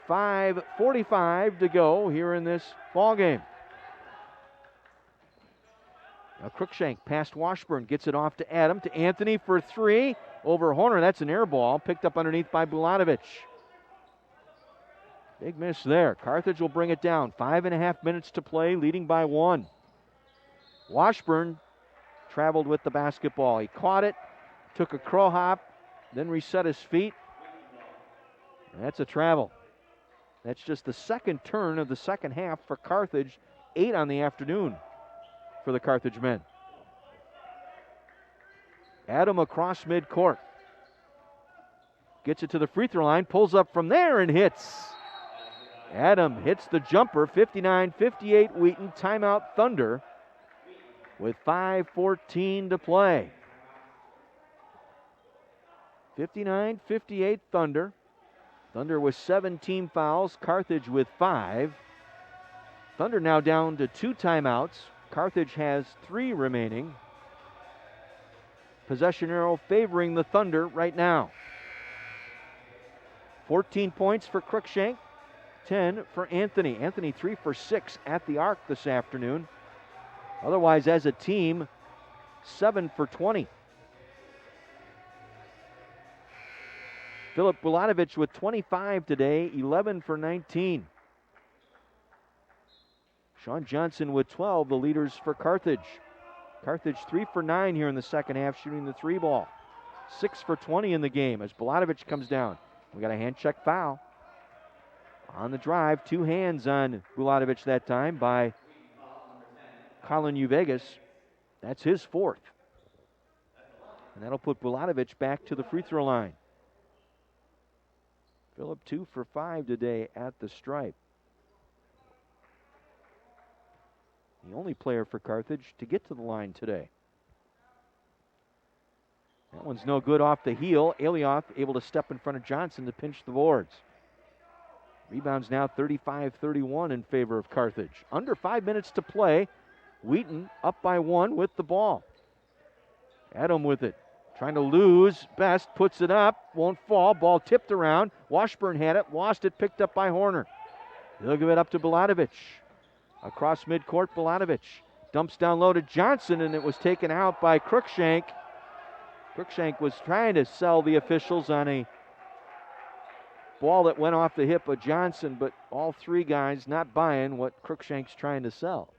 5:45 to go here in this ball game. Now Cruikshank past Washburn. Gets it off to Adam. To Anthony for 3. Over Horner. That's an air ball. Picked up underneath by Bulatovich. Big miss there. Carthage will bring it down. 5.5 minutes to play, leading by 1. Washburn traveled with the basketball. He caught it, took a crow hop, then reset his feet. That's a travel. That's just the second turn of the second half for Carthage. 8 on the afternoon for the Carthage men. Adam across midcourt. Gets it to the free throw line, pulls up from there and hits. Adam hits the jumper. 59-58 Wheaton. Timeout Thunder with 5:14 to play. 59-58 Thunder. Thunder with 7 team fouls. Carthage with 5. Thunder now down to 2 timeouts. Carthage has 3 remaining. Possession arrow favoring the Thunder right now. 14 points for Cruikshank. 10 for Anthony. Anthony 3 for 6 at the arc this afternoon. Otherwise, as a team, 7 for 20. Philip Bulatovich with 25 today, 11 for 19. Sean Johnson with 12, the leaders for Carthage. Carthage 3 for 9 here in the second half, shooting the 3 ball. 6 for 20 in the game as Bulatovich comes down. We got a hand check foul On the drive, 2 hands on Bulatovic that time by Colin Uvegas. That's his 4th. And that'll put Bulatovic back to the free throw line. Phillip 2 for 5 today at the stripe. The only player for Carthage to get to the line today. That one's no good off the heel. Alioth able to step in front of Johnson to pinch the boards. Rebounds now 35-31 in favor of Carthage. Under 5 minutes to play. Wheaton up by 1 with the ball. Adam with it. Trying to lose. Best puts it up. Won't fall. Ball tipped around. Washburn had it. Lost it. Picked up by Horner. He'll give it up to Bulatovic. Across midcourt, Bulatovic dumps down low to Johnson, and it was taken out by Cruikshank. Cruikshank was trying to sell the officials on a ball that went off the hip of Johnson, but all 3 guys not buying what Cruikshank's trying to sell.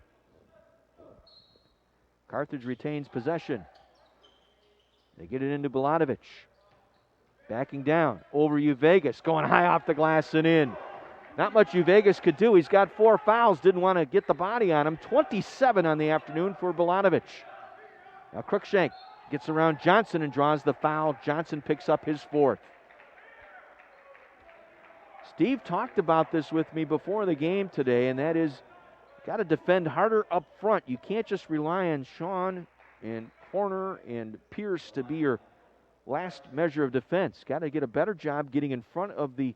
Carthage retains possession. They get it into Bulatovic. Backing down over Uvegas, going high off the glass and in. Not much Uvegas could do. He's got 4 fouls. Didn't want to get the body on him. 27 on the afternoon for Bulatovic. Now Cruikshank gets around Johnson and draws the foul. Johnson picks up his 4th. Steve talked about this with me before the game today, and that is got to defend harder up front. You can't just rely on Sean and Horner and Pierce to be your last measure of defense. Got to get a better job getting in front of the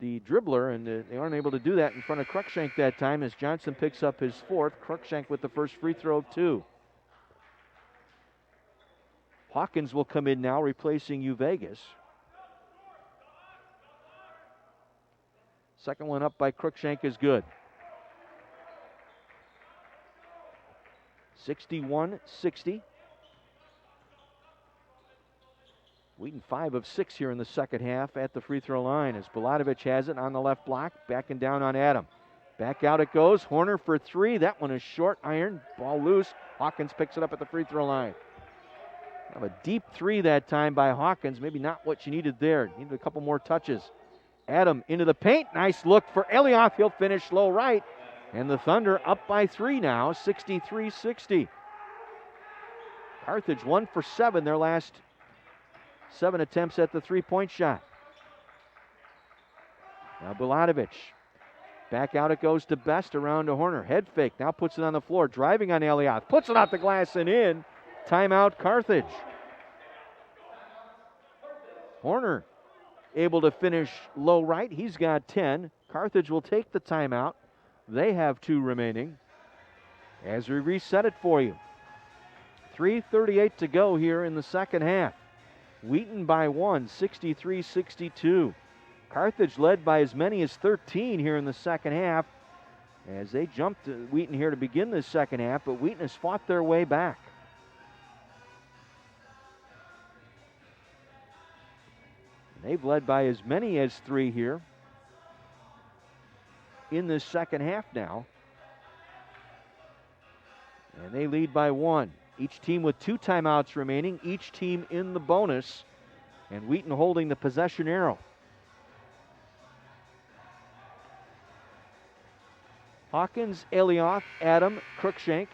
dribbler, and they aren't able to do that in front of Cruikshank that time as Johnson picks up his 4th. Cruikshank with the first free throw of 2. Hawkins will come in now, replacing Uvegas. Second one up by Cruikshank is good. 61-60. Wheaton 5 of 6 here in the second half at the free throw line as Bulatovic has it on the left block, backing down on Adam. Back out it goes. Horner for 3. That one is short. Iron. Ball loose. Hawkins picks it up at the free throw line. Have a deep 3 that time by Hawkins. Maybe not what you needed there. Needed a couple more touches. Adam into the paint. Nice look for Alioth. He'll finish low right. And the Thunder up by 3 now, 63-60. Carthage 1 for 7, their last 7 attempts at the three-point shot. Now Bulatovic. Back out it goes to Best, around to Horner. Head fake, now puts it on the floor, driving on Alioth. Puts it off the glass and in. Timeout Carthage. Horner able to finish low right. He's got 10. Carthage will take the timeout. They have 2 remaining. As we reset it for you. 3:38 to go here in the second half. Wheaton by 1, 63-62. Carthage led by as many as 13 here in the second half as they jumped to Wheaton here to begin the second half, but Wheaton has fought their way back. They've led by as many as 3 here in this second half now. And they lead by 1. Each team with 2 timeouts remaining, each team in the bonus, and Wheaton holding the possession arrow. Hawkins, Alioth, Adam, Cruikshank,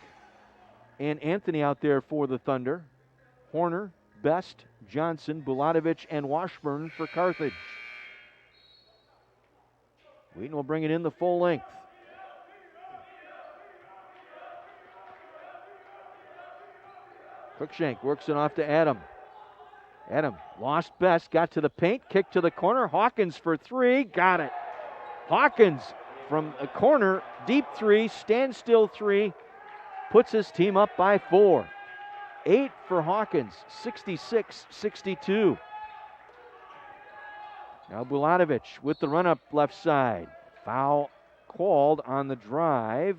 and Anthony out there for the Thunder. Horner, Best, Johnson, Bulatovic, and Washburn for Carthage. Wheaton will bring it in the full length. Cruikshank works it off to Adam. Adam lost Best, got to the paint, kick to the corner. Hawkins for 3, got it. Hawkins from a corner, deep 3, standstill 3, puts his team up by 4. 8 for Hawkins, 66-62. Now Bulatovic with the run-up left side. Foul called on the drive.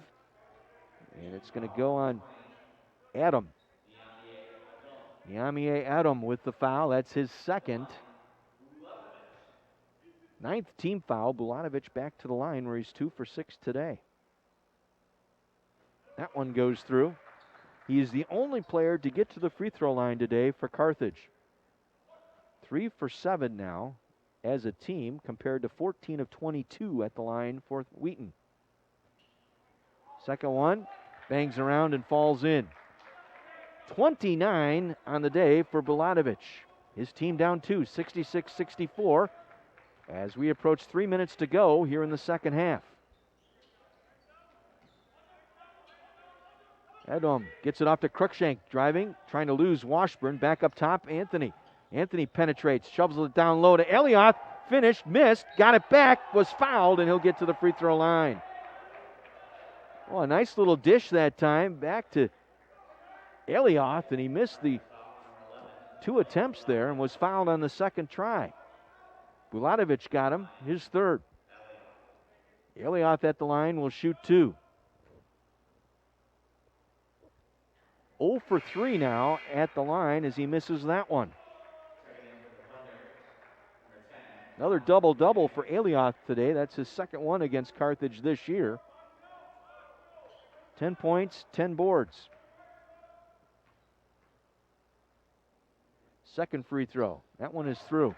And it's going to go on Adam. Niamie Adam with the foul. That's his second. 9th team foul. Bulatovic back to the line where he's 2 for 6 today. That one goes through. He is the only player to get to the free throw line today for Carthage. 3 for 7 now as a team compared to 14 of 22 at the line for Wheaton. Second one, bangs around and falls in. 29 on the day for Bulatovich. His team down 2, 66-64, as we approach 3 minutes to go here in the second half. Edom gets it off to Cruikshank, driving, trying to lose Washburn. Back up top, Anthony. Anthony penetrates, shoves it down low to Elioth. Finished, missed, got it back, was fouled, and he'll get to the free throw line. Oh, a nice little dish that time, back to Elioth, and he missed the 2 attempts there and was fouled on the second try. Bulatovich got him, his third. Elioth at the line will shoot 2. 0 for 3 now at the line as he misses that one. Another double-double for Elioth today. That's his second one against Carthage this year. 10 points, 10 boards. Second free throw. That one is through.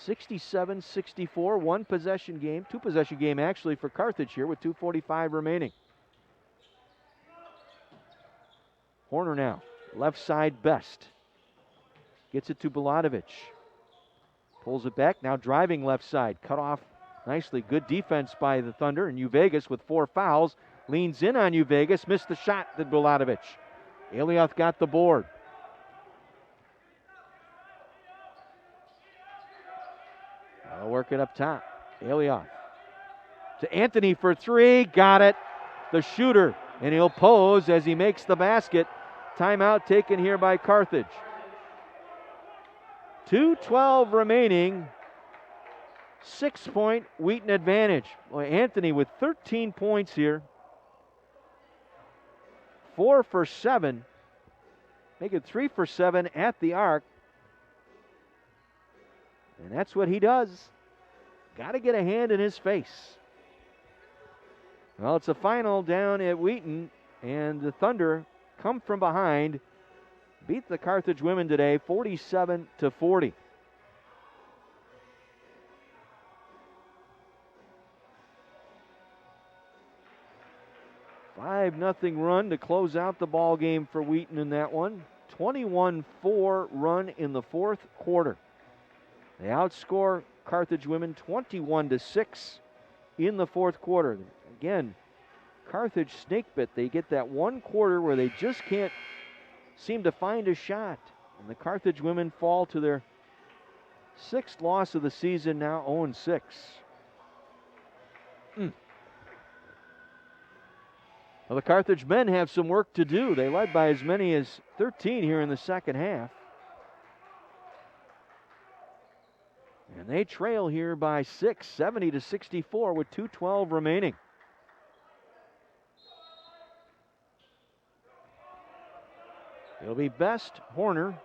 67-64, 1 possession game, 2 possession game actually for Carthage here with 2:45 remaining. Horner now, left side best. Gets it to Bulatovich. Pulls it back, now driving left side. Cut off nicely. Good defense by the Thunder. And Uvegas with 4 fouls. Leans in on Uvegas. Missed the shot, did Bulatovich. Elioth got the board. I'll work it up top. Elioth. To Anthony for 3. Got it. The shooter. And he'll pose as he makes the basket. Timeout taken here by Carthage. 2:12 remaining. 6-point Wheaton advantage. Boy, Anthony with 13 points here. 4 for 7. Make it 3 for 7 at the arc. And that's what he does. Got to get a hand in his face. Well, it's a final down at Wheaton, and the Thunder come from behind, beat the Carthage women today 47-40. Five-0 run to close out the ball game for Wheaton in that one. 21-4 run in the fourth quarter. They outscore Carthage women 21-6 in the fourth quarter. Again, Carthage snakebit. They get that one quarter where they just can't seem to find a shot. And the Carthage women fall to their 6th loss of the season, now 0-6. Well, the Carthage men have some work to do. They led by as many as 13 here in the second half. And they trail here by 6, 70-64 with 2:12 remaining. It'll be Best, Horner,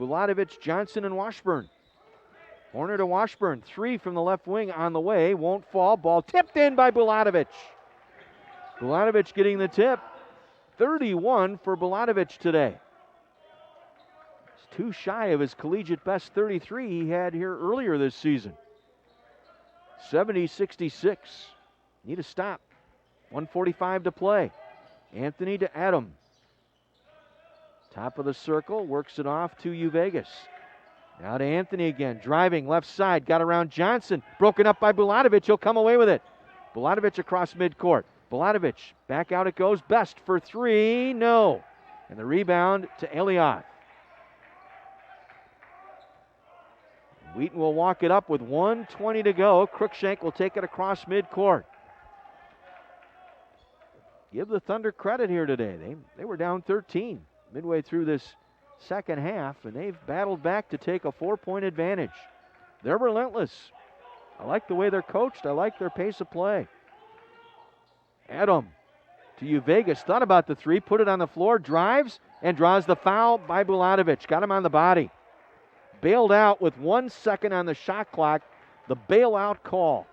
Bulatovich, Johnson, and Washburn. Horner to Washburn. 3 from the left wing on the way. Won't fall. Ball tipped in by Bulatovich. Bulatovich getting the tip. 31 for Bulatovich today. It's too shy of his collegiate best 33 he had here earlier this season. 70-66. Need a stop. 1:45 to play. Anthony to Adam. Top of the circle, works it off to Uvegas. Now to Anthony again, driving left side, got around Johnson, broken up by Bulatovich, he'll come away with it. Bulatovich across midcourt. Bulatovich, back out it goes, Best for 3, no. And the rebound to Elioth. Wheaton will walk it up with 1:20 to go. Cruikshank will take it across midcourt. Give the Thunder credit here today. They were down 13 midway through this second half, and they've battled back to take a 4-point advantage. They're relentless. I like the way they're coached. I like their pace of play. Adam to Uvegas. Thought about the 3, put it on the floor, drives, and draws the foul by Bulatovich. Got him on the body. Bailed out with 1 second on the shot clock. The bailout call.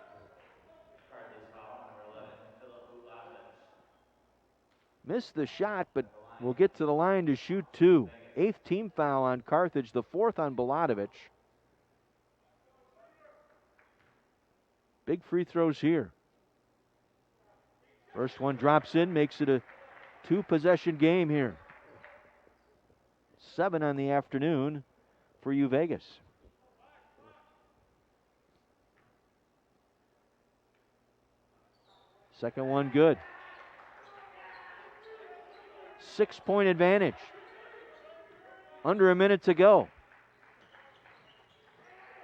Missed the shot, but will get to the line to shoot 2. 8th team foul on Carthage, the 4th on Bulatovich. Big free throws here. First one drops in, makes it a 2-possession game here. 7 on the afternoon for U Vegas. Second one good. 6-point advantage. Under a minute to go.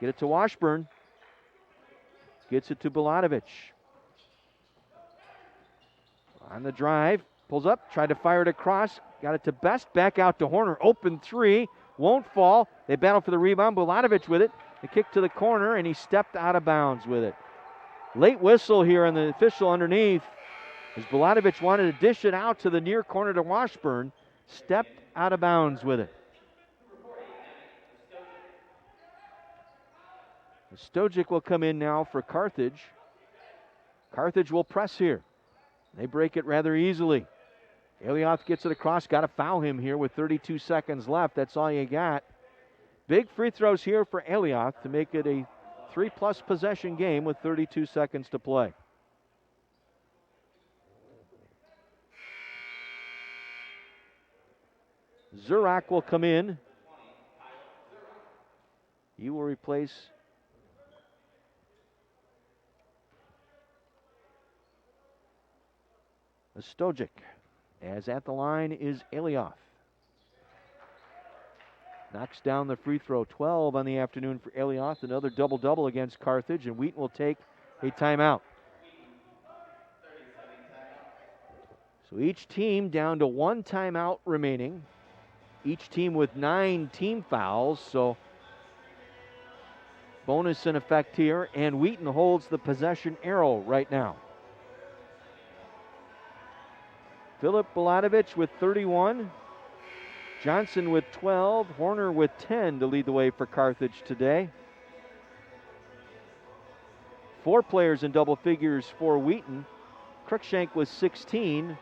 Get it to Washburn. Gets it to Bulatovich. On the drive. Pulls up. Tried to fire it across. Got it to Best. Back out to Horner. Open three. Won't fall. They battle for the rebound. Bulatovich with it. The kick to the corner, and he stepped out of bounds with it. Late whistle here on the official underneath. As Bulatovich wanted to dish it out to the near corner to Washburn. Stepped out of bounds with it. Stojic will come in now for Carthage. Carthage will press here. They break it rather easily. Elioth gets it across. Got to foul him here with 32 seconds left. That's all you got. Big free throws here for Elioth to make it a 3-plus possession game with 32 seconds to play. Zurak will come in. He will replace Stojic, as at the line is Elioth. Knocks down the free throw. 12 on the afternoon for Elioth. Another double-double against Carthage, and Wheaton will take a timeout. So each team down to 1 timeout remaining. Each team with 9 team fouls, so bonus in effect here, and Wheaton holds the possession arrow right now. Philip Bulatovich with 31. Johnson with 12. Horner with 10 to lead the way for Carthage today. 4 players in double figures for Wheaton. Cruikshank with 16.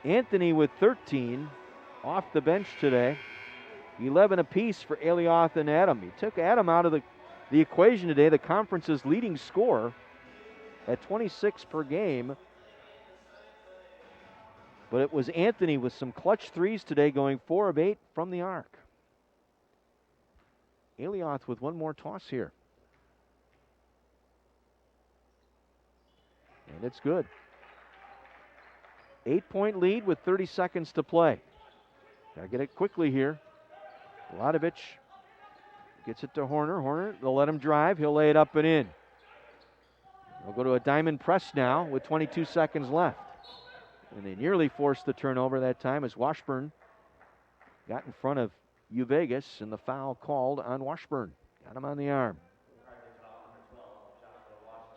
Anthony with 13 off the bench today. 11 apiece for Elioth and Adam. He took Adam out of the equation today, the conference's leading scorer at 26 per game. But it was Anthony with some clutch threes today, going 4 of 8 from the arc. Elioth with one more toss here. And it's good. 8-point lead with 30 seconds to play. Gotta get it quickly here. Bulatovich gets it to Horner. Horner, they'll let him drive. He'll lay it up and in. They'll go to a diamond press now with 22 seconds left. And they nearly forced the turnover that time as Washburn got in front of U Vegas, and the foul called on Washburn. Got him on the arm.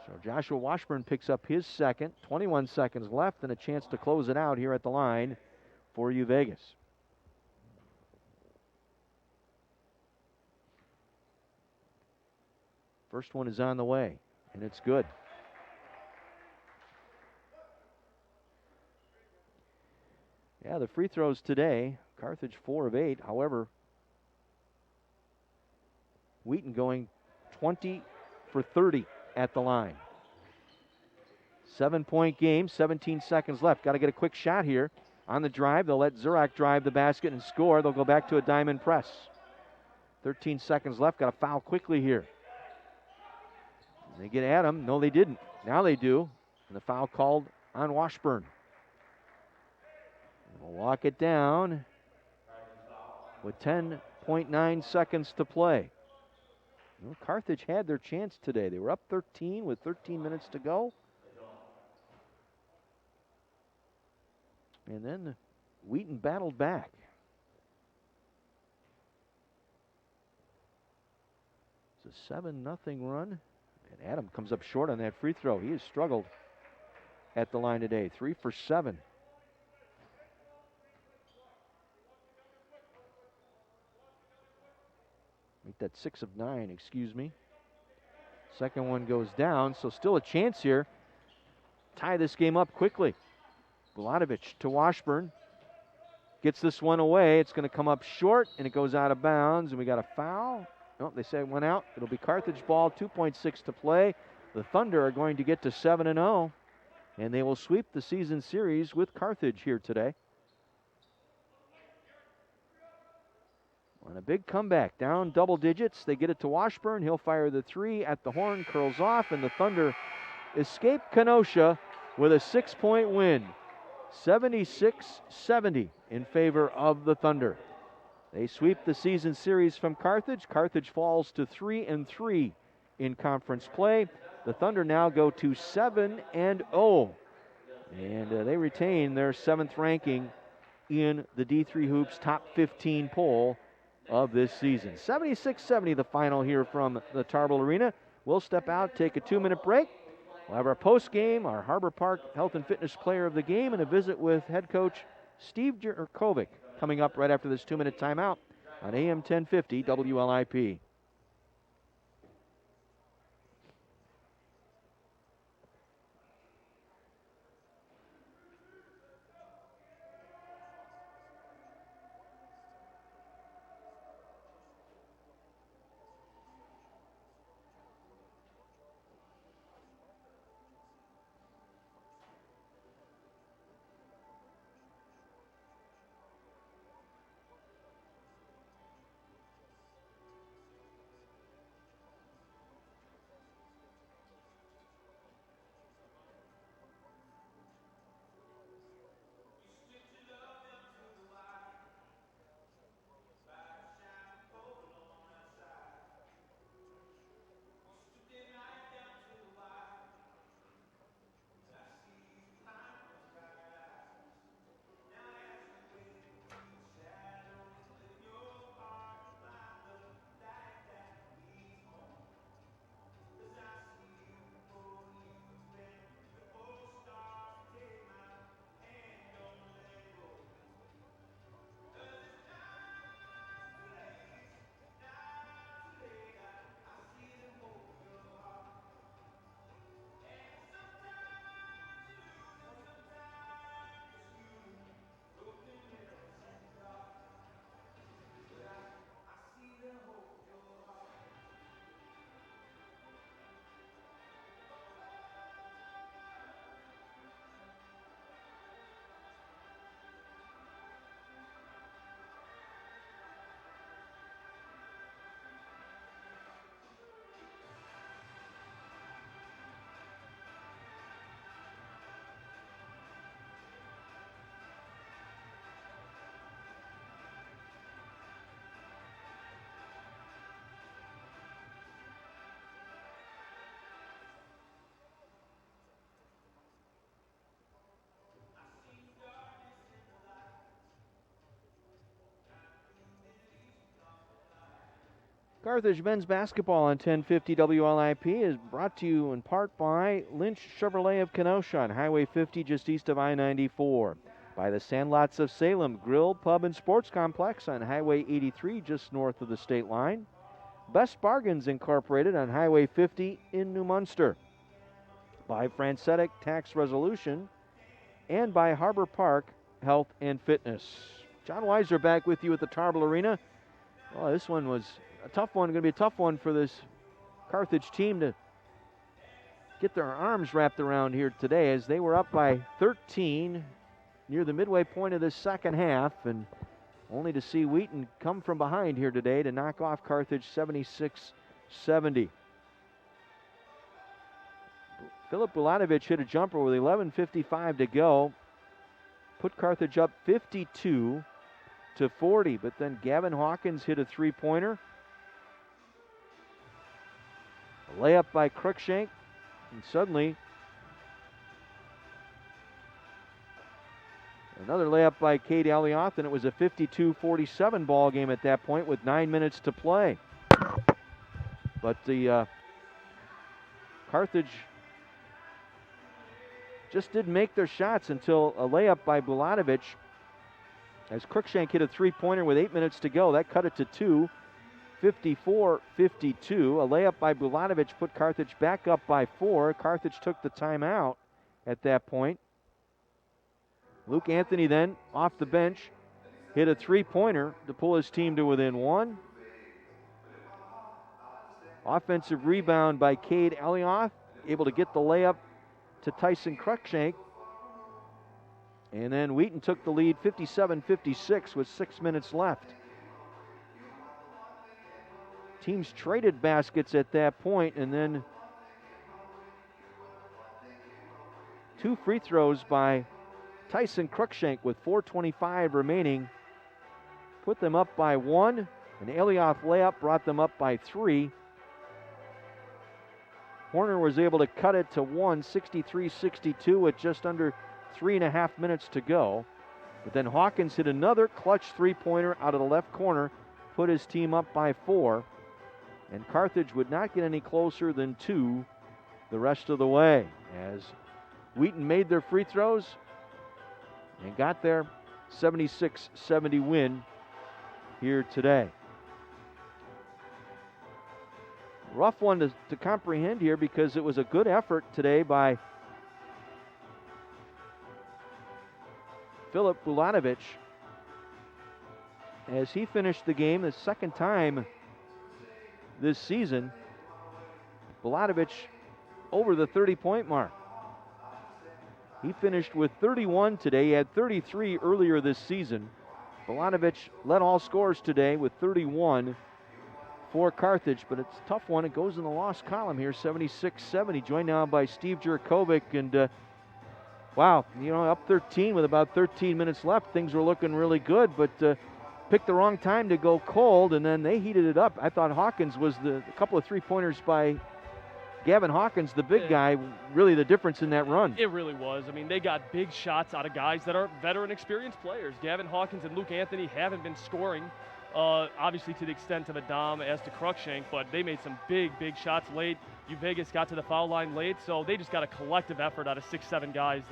So Joshua Washburn picks up his second. 21 seconds left and a chance to close it out here at the line for U Vegas. First one is on the way, and it's good. Yeah, the free throws today, Carthage 4 of 8. However, Wheaton going 20 for 30 at the line. 7-point game, 17 seconds left. Got to get a quick shot here. On the drive, they'll let Zurak drive the basket and score. They'll go back to a diamond press. 13 seconds left. Got to foul quickly here. They get Adam. No, they didn't. Now they do. And the foul called on Washburn. We'll walk it down with 10.9 seconds to play. Well, Carthage had their chance today. They were up 13 with 13 minutes to go. And then Wheaton battled back. It's a 7-0 run. And Adam comes up short on that free throw. He has struggled at the line today. 3 for 7. Make that 6 of 9, excuse me. Second one goes down, so still a chance here. Tie this game up quickly. Bulatovich to Washburn. Gets this one away. It's going to come up short, and it goes out of bounds, and we got a foul. Nope, they say it went out. It'll be Carthage ball, 2.6 to play. The Thunder are going to get to 7-0, and they will sweep the season series with Carthage here today. On a big comeback, down double digits, they get it to Washburn. He'll fire the three at the horn, curls off, and the Thunder escape Kenosha with a 6-point win. 76-70 in favor of the Thunder. They sweep the season series from Carthage. Carthage falls to 3-3 in conference play. The Thunder now go to 7-0, and they retain their 7th ranking in the D3 Hoops top 15 poll of this season. 76-70 the final here from the Tarble Arena. We'll step out, take a 2-minute break. We'll have our post game, our Harbor Park Health and Fitness Player of the Game, and a visit with head coach Steve Jerkovic coming up right after this 2-minute timeout on AM 1050 WLIP. Carthage men's basketball on 1050 WLIP is brought to you in part by Lynch Chevrolet of Kenosha on Highway 50 just east of I-94. By the Sandlots of Salem Grill, Pub, and Sports Complex on Highway 83 just north of the state line. Best Bargains Incorporated on Highway 50 in New Munster. By Francetic Tax Resolution and by Harbor Park Health and Fitness. John Weiser back with you at the Tarble Arena. Well, this one was a tough one, going to be a tough one for this Carthage team to get their arms wrapped around here today, as they were up by 13 near the midway point of this second half, and only to see Wheaton come from behind here today to knock off Carthage 76-70. Filip Bulanovic hit a jumper with 11:55 to go, put Carthage up 52-40, but then Gavin Hawkins hit a three-pointer. A layup by Cruikshank, and suddenly another layup by Cade Alioth, and it was a 52-47 ball game at that point with 9 minutes to play. But the Carthage just didn't make their shots until a layup by Bulanovic, as Cruikshank hit a three-pointer with 8 minutes to go. That cut it to 2. 54-52. A layup by Bulanovic put Carthage back up by 4. Carthage took the timeout at that point. Luke Anthony then, off the bench, hit a three-pointer to pull his team to within 1. Offensive rebound by Cade Alioth. able to get the layup to Tyson Cruikshank. And then Wheaton took the lead 57-56 with 6 minutes left. Teams traded baskets at that point, and then 2 free throws by Tyson Cruikshank with 4:25 remaining put them up by 1. An Elioth layup brought them up by 3. Horner was able to cut it to 1, 63-62 with just under 3.5 minutes to go. But then Hawkins hit another clutch three-pointer out of the left corner, put his team up by 4. And Carthage would not get any closer than 2 the rest of the way as Wheaton made their free throws and got their 76-70 win here today. Rough one to comprehend here because it was a good effort today by Filip Bulanovic as he finished the game the second time this season. Bulanovic over the 30-point mark. He finished with 31 today. He had 33 earlier this season. Bulanovic led all scorers today with 31 for Carthage, but it's a tough one. It goes in the loss column here, 76-70, joined now by Steve Jurkovic. And wow, up 13 with about 13 minutes left. Things were looking really good, but picked the wrong time to go cold, and then they heated it up. I thought Hawkins was a couple of three-pointers by Gavin Hawkins, the big guy, really the difference in that run. It really was. I mean, they got big shots out of guys that are veteran, experienced players. Gavin Hawkins and Luke Anthony haven't been scoring, obviously to the extent of Adam as to Cruikshank, but they made some big shots late. Vegas got to the foul line late, so they just got a collective effort out of 6-7 guys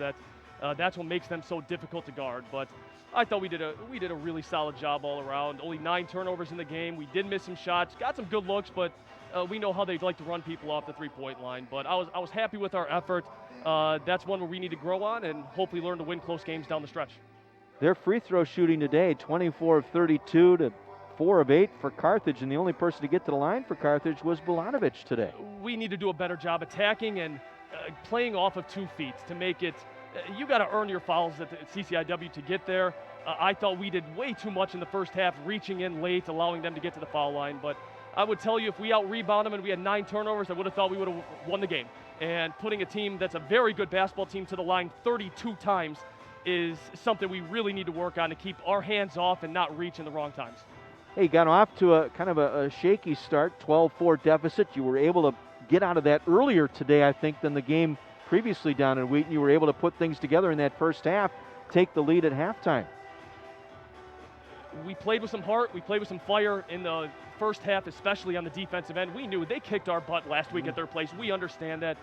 that's what makes them so difficult to guard. But I thought we did a really solid job all around. Only 9 turnovers in the game. We did miss some shots, got some good looks, but we know how they like to run people off the three-point line. But I was happy with our effort. That's one where we need to grow on and hopefully learn to win close games down the stretch. Their free throw shooting today, 24 of 32 to 4 of 8 for Carthage, and the only person to get to the line for Carthage was Bulanovic today. We need to do a better job attacking and playing off of 2 feet to make it. You got to earn your fouls at the CCIW to get there. I thought we did way too much in the first half, reaching in late, allowing them to get to the foul line. But I would tell you, if we out-rebound them and we had 9 turnovers, I would have thought we would have won the game. And putting a team that's a very good basketball team to the line 32 times is something we really need to work on to keep our hands off and not reach in the wrong times. Hey, got off to a kind of a shaky start, 12-4 deficit. You were able to get out of that earlier today, I think, than the game previously down in Wheaton. You were able to put things together in that first half, take the lead at halftime. We played with some heart. We played with some fire in the first half, especially on the defensive end. We knew they kicked our butt last week at their place. We understand that.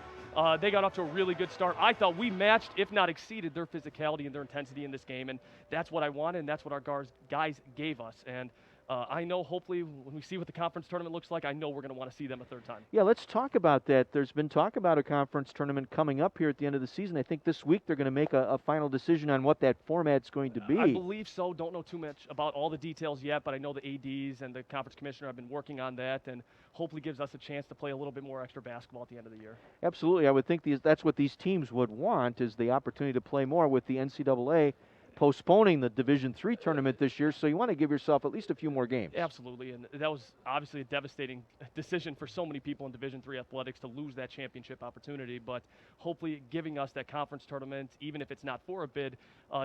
They got off to a really good start. I thought we matched, if not exceeded, their physicality and their intensity in this game, and that's what I wanted, and that's what our guys gave us. And I know hopefully when we see what the conference tournament looks like, I know we're going to want to see them a third time. Yeah, let's talk about that. There's been talk about a conference tournament coming up here at the end of the season. I think this week they're going to make a final decision on what that format's going to be. I believe so. Don't know too much about all the details yet, but I know the ADs and the conference commissioner have been working on that, and hopefully gives us a chance to play a little bit more extra basketball at the end of the year. Absolutely. I would think that's what these teams would want, is the opportunity to play more, with the NCAA postponing the Division III tournament this year, so you want to give yourself at least a few more games. Absolutely, and that was obviously a devastating decision for so many people in Division III athletics to lose that championship opportunity, but hopefully giving us that conference tournament, even if it's not for a bid,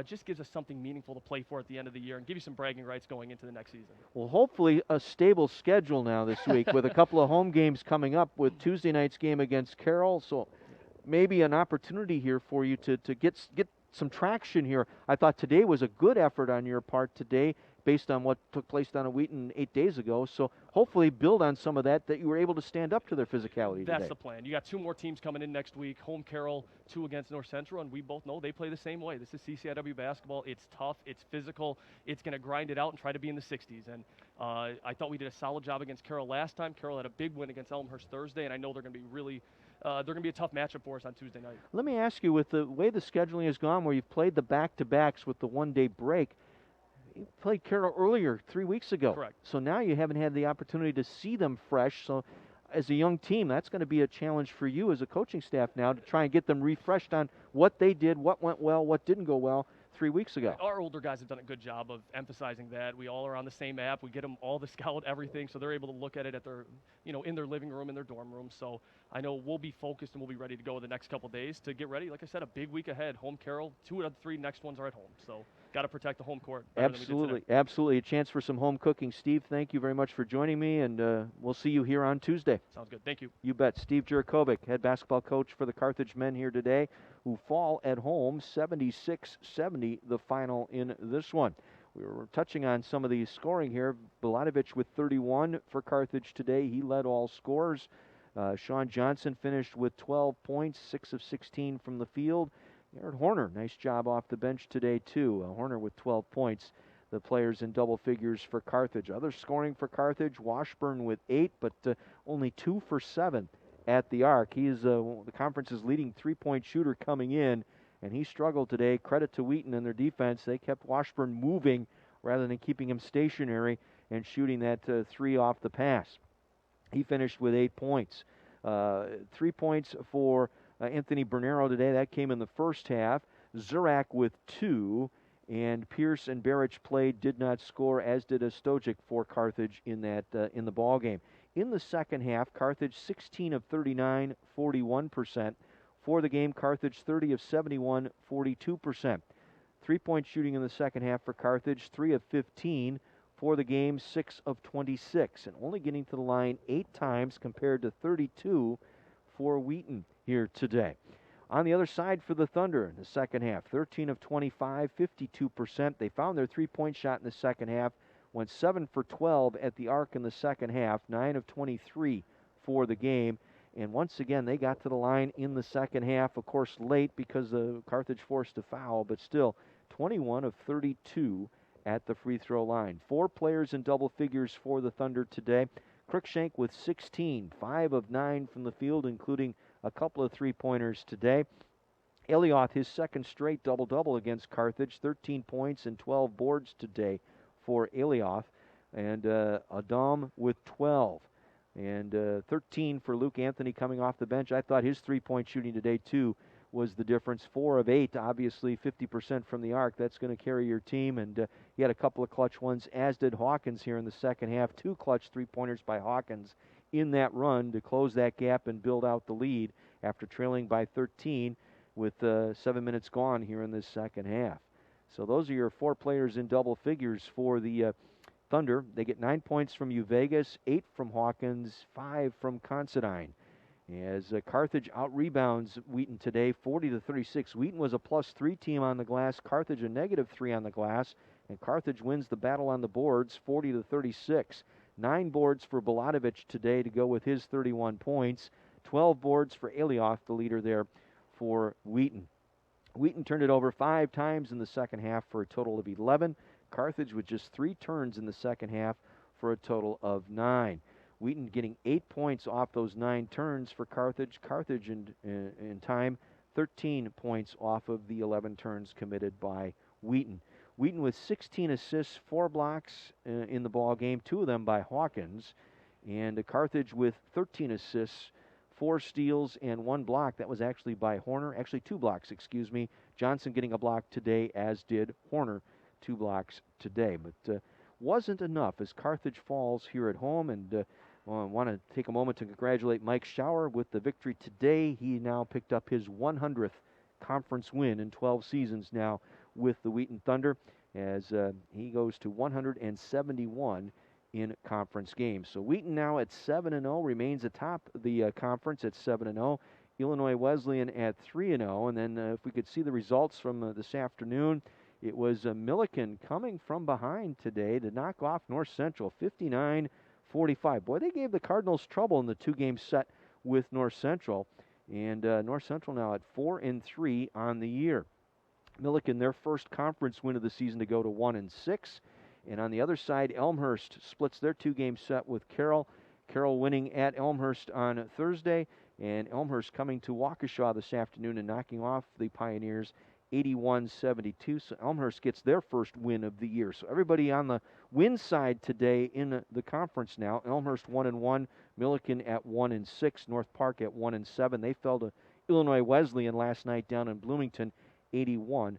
just gives us something meaningful to play for at the end of the year and give you some bragging rights going into the next season. Well, hopefully a stable schedule now this week with a couple of home games coming up, with Tuesday night's game against Carroll, so maybe an opportunity here for you to get some traction here. I thought today was a good effort on your part today based on what took place down at Wheaton 8 days ago. So hopefully build on some of that you were able to stand up to their physicality That's today. the plan. You got 2 more teams coming in next week. Home Carroll, 2 against North Central, and we both know they play the same way. This is CCIW basketball. It's tough. It's physical. It's going to grind it out and try to be in the 60s. And I thought we did a solid job against Carroll last time. Carroll had a big win against Elmhurst Thursday, and I know they're going to be really they're going to be a tough matchup for us on Tuesday night. Let me ask you, with the way the scheduling has gone, where you've played the back-to-backs with the one-day break, you played Carroll earlier 3 weeks ago. Correct. So now you haven't had the opportunity to see them fresh. So as a young team, that's going to be a challenge for you as a coaching staff now to try and get them refreshed on what they did, what went well, what didn't go well 3 weeks ago. Our older guys have done a good job of emphasizing that. We all are on the same app. We get them all the scout, everything, so they're able to look at it at their, in their living room, in their dorm room. So I know we'll be focused and we'll be ready to go the next couple days to get ready. Like I said, a big week ahead. Home Carroll, 2 out of the 3 next ones are at home. So got to protect the home court. Absolutely, absolutely. A chance for some home cooking. Steve, thank you very much for joining me, and we'll see you here on Tuesday. Sounds good. Thank you. You bet. Steve Jurkovic, head basketball coach for the Carthage men here today, who fall at home 76-70, the final in this one. We were touching on some of the scoring here. Balatovich with 31 for Carthage today. He led all scorers. Sean Johnson finished with 12 points, 6 of 16 from the field. Garrett Horner, nice job off the bench today, too. Horner with 12 points. The players in double figures for Carthage. Other scoring for Carthage, Washburn with 8, but only 2 for 7 at the arc. He is the conference's leading three-point shooter coming in, and he struggled today. Credit to Wheaton and their defense. They kept Washburn moving rather than keeping him stationary and shooting that 3 off the pass. He finished with 8 points. 3 points for Anthony Bernero today. That came in the first half. Zurak with 2, and Pierce and Barrich played, did not score, as did Stojic for Carthage in the ball game. In the second half, Carthage 16 of 39, 41%. For the game, Carthage 30 of 71, 42%. 3-point shooting in the second half for Carthage, 3 of 15. For the game, 6 of 26, and only getting to the line 8 times compared to 32 for Wheaton here today. On the other side for the Thunder in the second half, 13 of 25, 52%. They found their 3-point shot in the second half, went 7 for 12 at the arc in the second half, 9 of 23 for the game. And once again, they got to the line in the second half, of course, late because Carthage forced a foul, but still 21 of 32 at the free throw line. 4 players in double figures for the Thunder today. Cruikshank with 16, 5 of 9 from the field, including a couple of three-pointers today. Elioth, his second straight double-double against Carthage, 13 points and 12 boards today for Elioth. And Adam with 12. And 13 for Luke Anthony coming off the bench. I thought his three-point shooting today, too, was the difference. 4 of 8, obviously 50% from the arc. That's going to carry your team. And he had a couple of clutch ones, as did Hawkins here in the second half. 2 clutch three-pointers by Hawkins in that run to close that gap and build out the lead after trailing by 13 with 7 minutes gone here in this second half. So those are your 4 players in double figures for the Thunder. They get 9 points from Vegas, 8 from Hawkins, 5 from Considine. As Carthage out-rebounds Wheaton today, 40-36. Wheaton was a +3 team on the glass, Carthage a -3 on the glass, and Carthage wins the battle on the boards, 40-36. 9 boards for Balatovich today to go with his 31 points. 12 boards for Elioth, the leader there for Wheaton. Wheaton turned it over 5 times in the second half for a total of 11. Carthage with just 3 turns in the second half for a total of 9. Wheaton getting 8 points off those 9 turns for Carthage. Carthage in time, 13 points off of the 11 turns committed by Wheaton. Wheaton with 16 assists, 4 blocks in the ball game, 2 of them by Hawkins. And Carthage with 13 assists, 4 steals, and 1 block. That was actually by Horner. Actually, 2 blocks, excuse me. Johnson getting a block today, as did Horner. 2 blocks today. But wasn't enough as Carthage falls here at home. And I want to take a moment to congratulate Mike Schauer with the victory today. He now picked up his 100th conference win in 12 seasons now with the Wheaton Thunder, as he goes to 171 in conference games. So Wheaton now at 7-0, remains atop the conference at 7-0. Illinois Wesleyan at 3-0. And then if we could see the results from this afternoon, it was Milliken coming from behind today to knock off North Central, 59-45. Boy, they gave the Cardinals trouble in the 2-game set with North Central. And North Central now at 4-3 on the year. Milliken, their first conference win of the season, to go to 1-6. And on the other side, Elmhurst splits their 2-game set with Carroll. Carroll winning at Elmhurst on Thursday, and Elmhurst coming to Waukesha this afternoon and knocking off the Pioneers 81-72. So Elmhurst gets their first win of the year. So everybody on the win side today in the conference now. Elmhurst 1-1, Milliken at 1-6, North Park at 1-7. They fell to Illinois Wesleyan last night down in Bloomington, 81-56.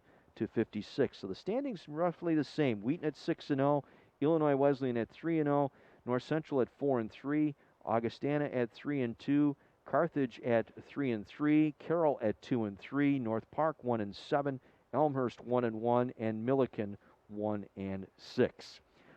So the standings roughly the same. Wheaton at 6-0, Illinois Wesleyan at 3-0, North Central at 4-3, Augustana at 3-2, Carthage at 3-3, Carroll at 2-3, North Park 1-7, Elmhurst 1-1, and Milliken 1-6.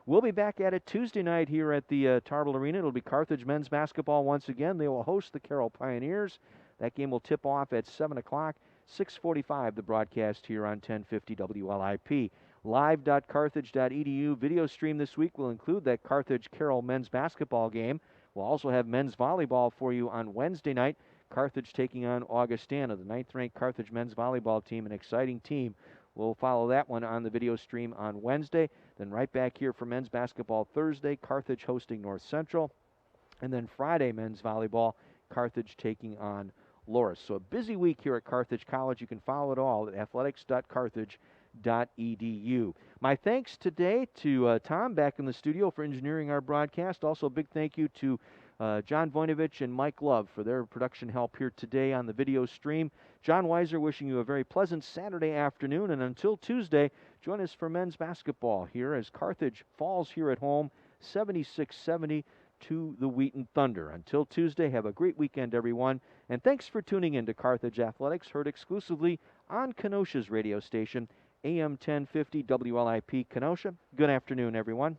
We'll be back at it Tuesday night here at the Tarble Arena. It'll be Carthage men's basketball once again. They will host the Carroll Pioneers. That game will tip off at 7 o'clock, 6:45 the broadcast here on 1050 WLIP. Live.carthage.edu video stream this week will include that Carthage-Carroll men's basketball game. We'll also have men's volleyball for you on Wednesday night. Carthage taking on Augustana, the 9th-ranked Carthage men's volleyball team, an exciting team. We'll follow that one on the video stream on Wednesday. Then right back here for men's basketball Thursday, Carthage hosting North Central. And then Friday, men's volleyball, Carthage taking on Loris. So a busy week here at Carthage College. You can follow it all at athletics.carthage.edu. My thanks today to Tom back in the studio for engineering our broadcast. Also a big thank you to John Voinovich and Mike Love for their production help here today on the video stream. John Weiser wishing you a very pleasant Saturday afternoon, and until Tuesday, join us for men's basketball here as Carthage falls here at home 76-70 to the Wheaton Thunder. Until Tuesday, have a great weekend, everyone, and thanks for tuning in to Carthage Athletics, heard exclusively on Kenosha's radio station, AM 1050 WLIP Kenosha. Good afternoon, everyone.